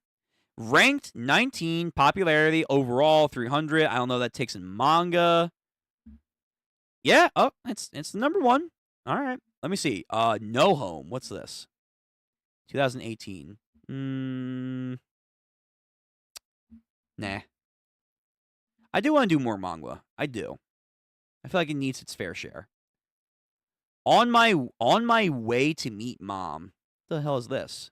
S1: Ranked 19, popularity overall 300. I don't know that takes in manga. Yeah, oh, it's the number 1. All right. Let me see. No Home. What's this? 2018. Nah. I do want to do more manga. I do. I feel like it needs its fair share. On my way to meet mom. What the hell is this?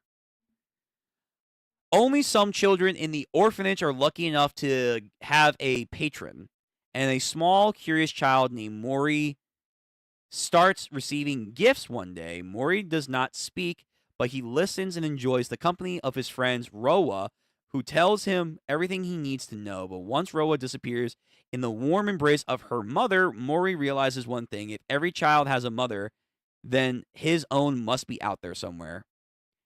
S1: Only some children in the orphanage are lucky enough to have a patron, and a small, curious child named Mori starts receiving gifts one day. Mori does not speak, but he listens and enjoys the company of his friends Roa, who tells him everything he needs to know. But once Roa disappears in the warm embrace of her mother, Mori realizes one thing. If every child has a mother, then his own must be out there somewhere.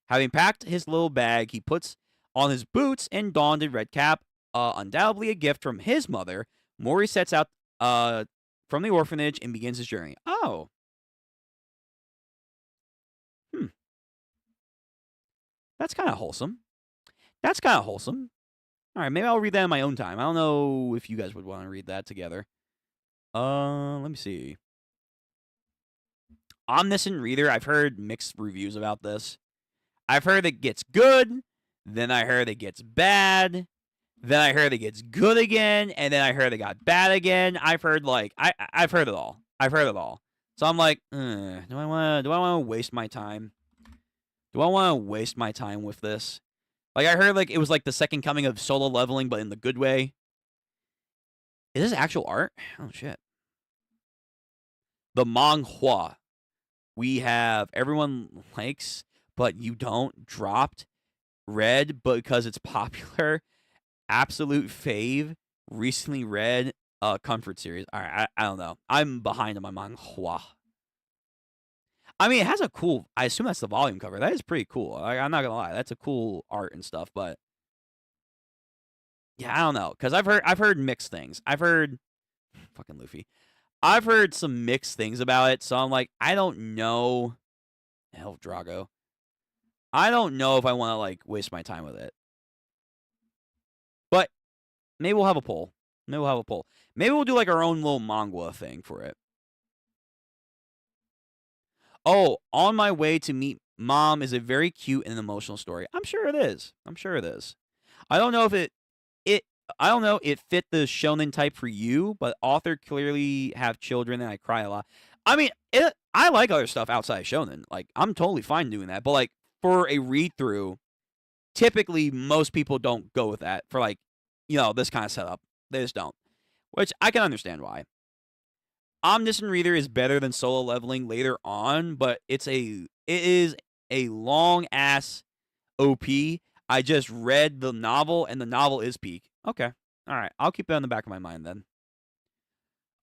S1: Having packed his little bag, he puts on his boots and donned a red cap, undoubtedly a gift from his mother. Mori sets out from the orphanage and begins his journey. Oh. That's kind of wholesome. All right, maybe I'll read that in my own time. I don't know if you guys would want to read that together. Let me see. Omniscient Reader, I've heard mixed reviews about this. I've heard it gets good, then I heard it gets bad, then I heard it gets good again, and then I heard it got bad again. I've heard like I've heard it all. So I'm like, do I want to waste my time? Do I want to waste my time with this? Like I heard like it was like the second coming of Solo Leveling, but in the good way. Is this actual art? Oh shit. The manhwa. We have Everyone Likes, but You Don't dropped. Read because it's popular. Absolute fave. Recently read comfort series. All right, I don't know. I'm behind on my manhwa. I mean, it has a cool. I assume that's the volume cover. That is pretty cool. I'm not gonna lie. That's a cool art and stuff. But yeah, I don't know because I've heard mixed things. I've heard fucking Luffy. I've heard some mixed things about it. So I'm like, I don't know. Hell, Drago. I don't know if I want to like waste my time with it. But maybe we'll have a poll. Maybe we'll do like our own little manga thing for it. Oh, On My Way to Meet Mom is a very cute and emotional story. I'm sure it is. I don't know if it fit the shonen type for you, but author clearly have children and I cry a lot. I mean, I like other stuff outside of shonen. Like I'm totally fine doing that, but like for a read through, typically most people don't go with that for like, this kind of setup. They just don't. Which I can understand why. Omniscient Reader is better than Solo Leveling later on, but it is a long ass OP. I just read the novel, and the novel is peak. Okay, all right, I'll keep that in the back of my mind then.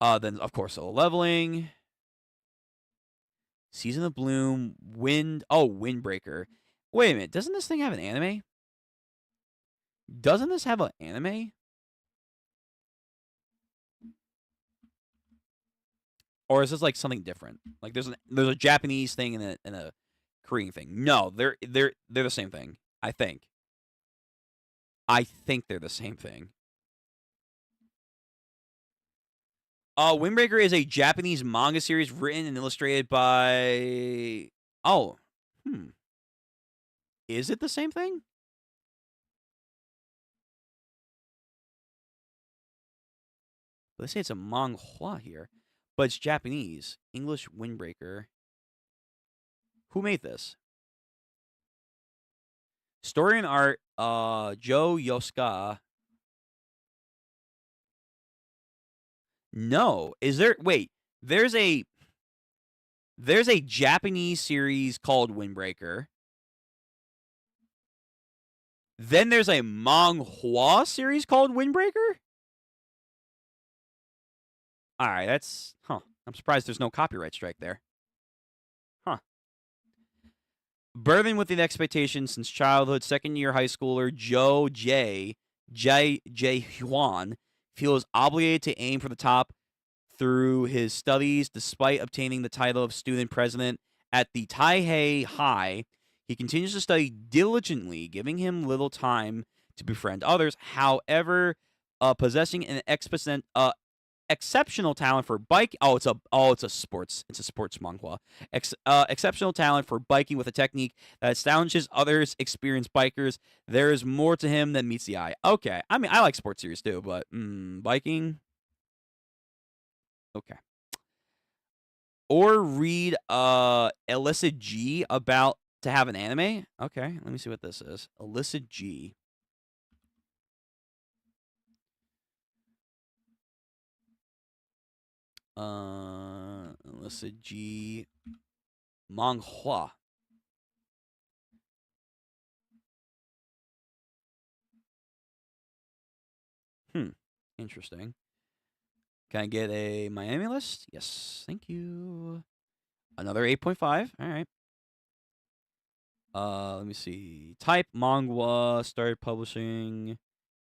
S1: Then of course Solo Leveling, Season of Bloom, Windbreaker. Wait a minute, doesn't this thing have an anime? Doesn't this have an anime? Or is this like something different? Like there's a Japanese thing and a Korean thing. No, they're the same thing. I think they're the same thing. Windbreaker is a Japanese manga series written and illustrated by. Oh, Is it the same thing? They say it's a manhwa here. but it's Japanese. English Windbreaker. Who made this? Story and art, Joe Yosuka. No. Is there wait, there's a Japanese series called Windbreaker. Then there's a manhwa series called Windbreaker? Alright, that's I'm surprised there's no copyright strike there. Burdened with the expectation since childhood, second-year high schooler Joe J. Hwan feels obligated to aim for the top through his studies. Despite obtaining the title of student president at the Taihei High, he continues to study diligently, giving him little time to befriend others. However, possessing an exceptional talent for biking. It's a sports manhwa. Exceptional talent for biking with a technique that astonishes others experienced bikers. There is more to him than meets the eye. Okay, I mean I like sports series too, but biking. Okay. Or read Illicit G about to have an anime. Okay, let me see what this is. Illicit G. Illicit G manhwa. Interesting. Can I get a Miami list? Yes, thank you. Another 8.5. All right. Let me see. Type manhwa. Started publishing.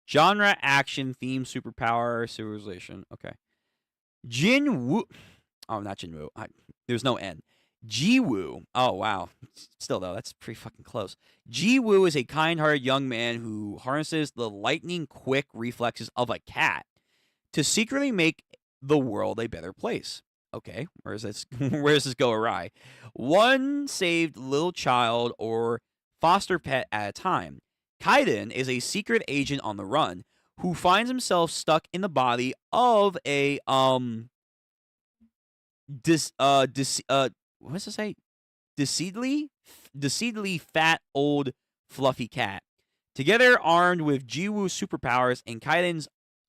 S1: Genre action theme superpower civilization. Okay. Jinwoo. Oh, not Jinwoo. There's no N. Jiwoo. Oh, wow. Still, though, that's pretty fucking close. Jiwoo is a kind-hearted young man who harnesses the lightning-quick reflexes of a cat to secretly make the world a better place. Okay, where does this go awry? One saved little child or foster pet at a time. Kaiden is a secret agent on the run who finds himself stuck in the body of a what's to say? Decidedly fat old fluffy cat. Together, armed with Jiwoo's superpowers and Kaiden's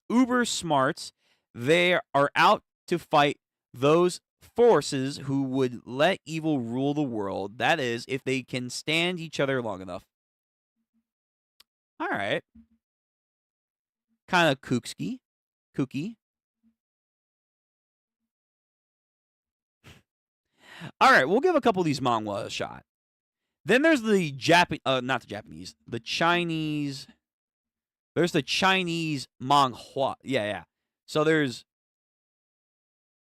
S1: uber smarts, they are out to fight those forces who would let evil rule the world. That is, if they can stand each other long enough. All right. Kind of kooky. All right, we'll give a couple of these manhwa a shot. Then there's the not the Japanese, the Chinese. There's the Chinese manhwa. Yeah. So there's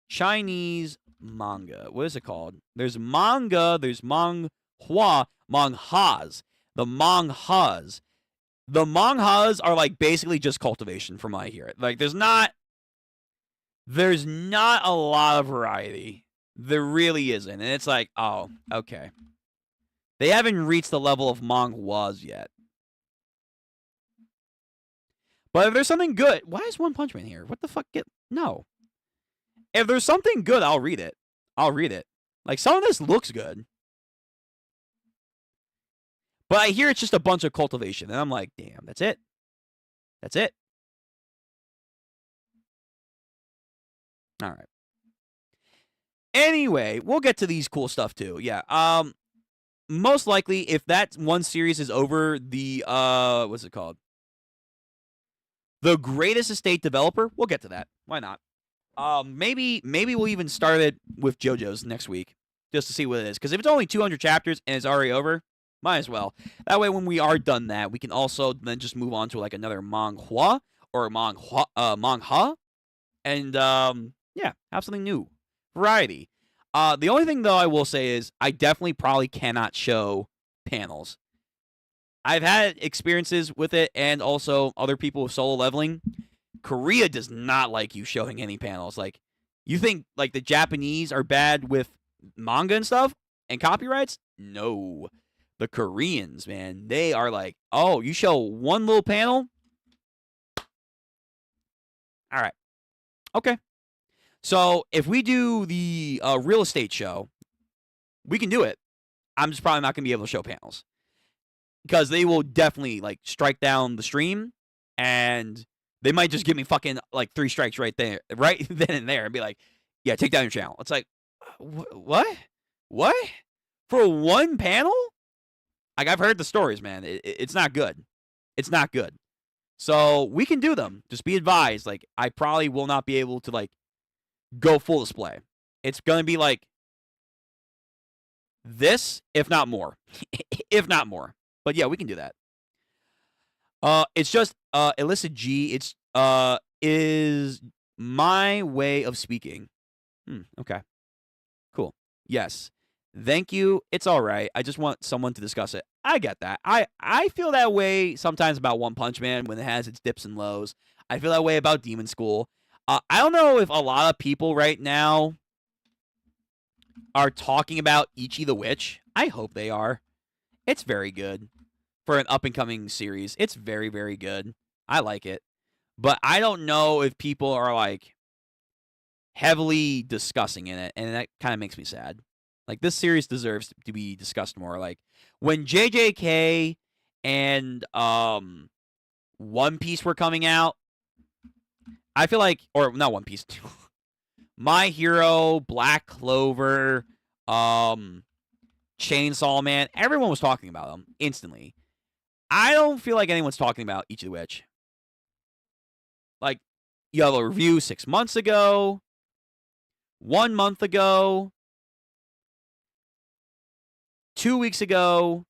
S1: Chinese manga. What is it called? There's manga, there's manhwa, manhas. The manhas. The manhas are like basically just cultivation from what I hear. Like there's not a lot of variety. There really isn't. And it's like, oh, okay. They haven't reached the level of manhwas yet. But if there's something good, why is One Punch Man here? What the fuck? No. If there's something good, I'll read it. Like, some of this looks good. But I hear it's just a bunch of cultivation. And I'm like, damn, that's it. All right. Anyway, we'll get to these cool stuff too. Yeah. Most likely, if that one series is over, the what's it called? The Greatest Estate Developer. We'll get to that. Why not? Maybe we'll even start it with JoJo's next week just to see what it is. Because if it's only 200 chapters and it's already over, might as well. That way, when we are done that, we can also then just move on to like another manhwa or manga, and yeah, have something new. Variety. The only thing, though, I will say is I definitely probably cannot show panels. I've had experiences with it and also other people with solo leveling. Korea does not like you showing any panels. Like, you think, like, the Japanese are bad with manga and stuff and copyrights? No. The Koreans, man, they are like, oh, you show one little panel? All right. Okay. So if we do the real estate show, we can do it. I'm just probably not going to be able to show panels because they will definitely like strike down the stream, and they might just give me fucking like 3 strikes right there, right then and there, and be like, "Yeah, take down your channel." It's like, what? For one panel? Like, I've heard the stories, man. It's not good. It's not good. So we can do them. Just be advised. Like, I probably will not be able to like go full display. It's gonna be like this, if not more. If not more. But yeah, we can do that. It's just illicit G. It's is my way of speaking. Okay. Cool. Yes. Thank you. It's all right. I just want someone to discuss it. I get that. I feel that way sometimes about One Punch Man when it has its dips and lows. I feel that way about Demon School. I don't know if a lot of people right now are talking about Ichi the Witch. I hope they are. It's very good for an up-and-coming series. It's very, very good. I like it. But I don't know if people are, like, heavily discussing in it, and that kind of makes me sad. Like, this series deserves to be discussed more. Like, when JJK and One Piece were coming out, I feel like, or not One Piece, My Hero, Black Clover, Chainsaw Man, everyone was talking about them instantly. I don't feel like anyone's talking about Ichi the Witch. Like, you have a review 6 months ago, 1 month ago, 2 weeks ago,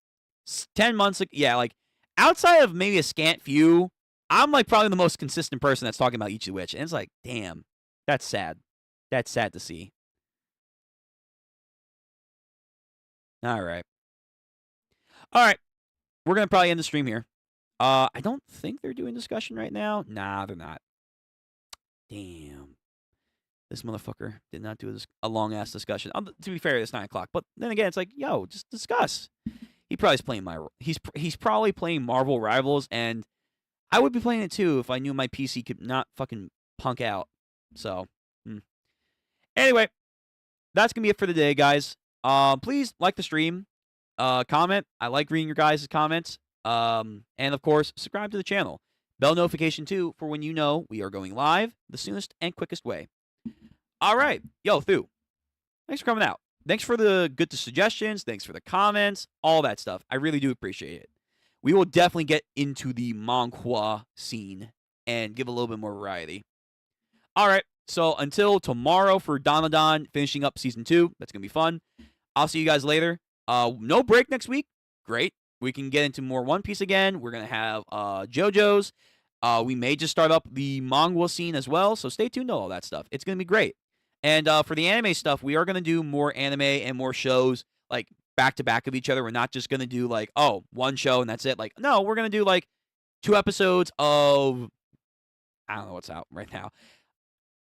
S1: 10 months ago. Yeah, like, outside of maybe a scant few, I'm, like, probably the most consistent person that's talking about Ichi the Witch. And it's like, damn, that's sad. That's sad to see. All right. We're going to probably end the stream here. I don't think they're doing discussion right now. Nah, they're not. Damn. This motherfucker did not do a long-ass discussion. To be fair, it's 9 o'clock. But then again, it's like, yo, just discuss. He probably is playing he's probably playing Marvel Rivals, and I would be playing it too if I knew my PC could not fucking punk out. So, anyway, that's going to be it for the day, guys. Please like the stream. Comment. I like reading your guys' comments. And of course, subscribe to the channel. Bell notification too for when you know we are going live the soonest and quickest way. All right. Yo, Thu. Thanks for coming out. Thanks for the good suggestions. Thanks for the comments. All that stuff. I really do appreciate it. We will definitely get into the manhwa scene and give a little bit more variety. All right. So until tomorrow for Danmadan finishing up Season 2. That's going to be fun. I'll see you guys later. No break next week. Great. We can get into more One Piece again. We're going to have JoJo's. We may just start up the manga scene as well, so stay tuned to all that stuff. It's going to be great. And for the anime stuff, we are going to do more anime and more shows, like, back-to-back of each other. We're not just going to do, like, one show and that's it. Like, no, we're going to do, like, 2 episodes of... I don't know what's out right now.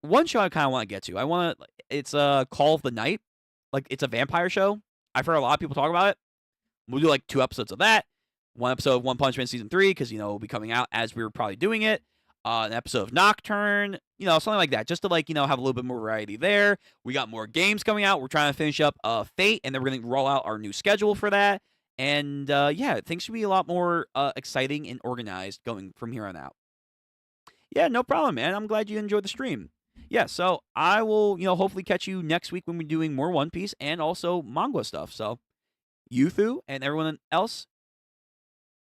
S1: One show I kind of want to get to. It's Call of the Night. Like, it's a vampire show. I've heard a lot of people talk about it. We'll do, like, 2 episodes of that. 1 episode of One Punch Man Season 3, because, it'll be coming out as we were probably doing it. An episode of Nocturne, something like that, just to, like, have a little bit more variety there. We got more games coming out. We're trying to finish up Fate, and then we're going to roll out our new schedule for that. And, yeah, things should be a lot more exciting and organized going from here on out. Yeah, no problem, man. I'm glad you enjoyed the stream. Yeah, so I will, hopefully catch you next week when we're doing more One Piece and also manga stuff. So, Thu and everyone else,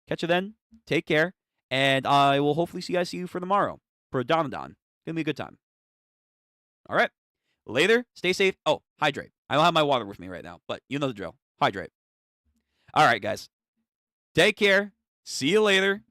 S1: catch you then. Take care. And I will hopefully see you for tomorrow for Danmadan. It's going to be a good time. All right. Later. Stay safe. Oh, hydrate. I don't have my water with me right now, but you know the drill. Hydrate. All right, guys. Take care. See you later.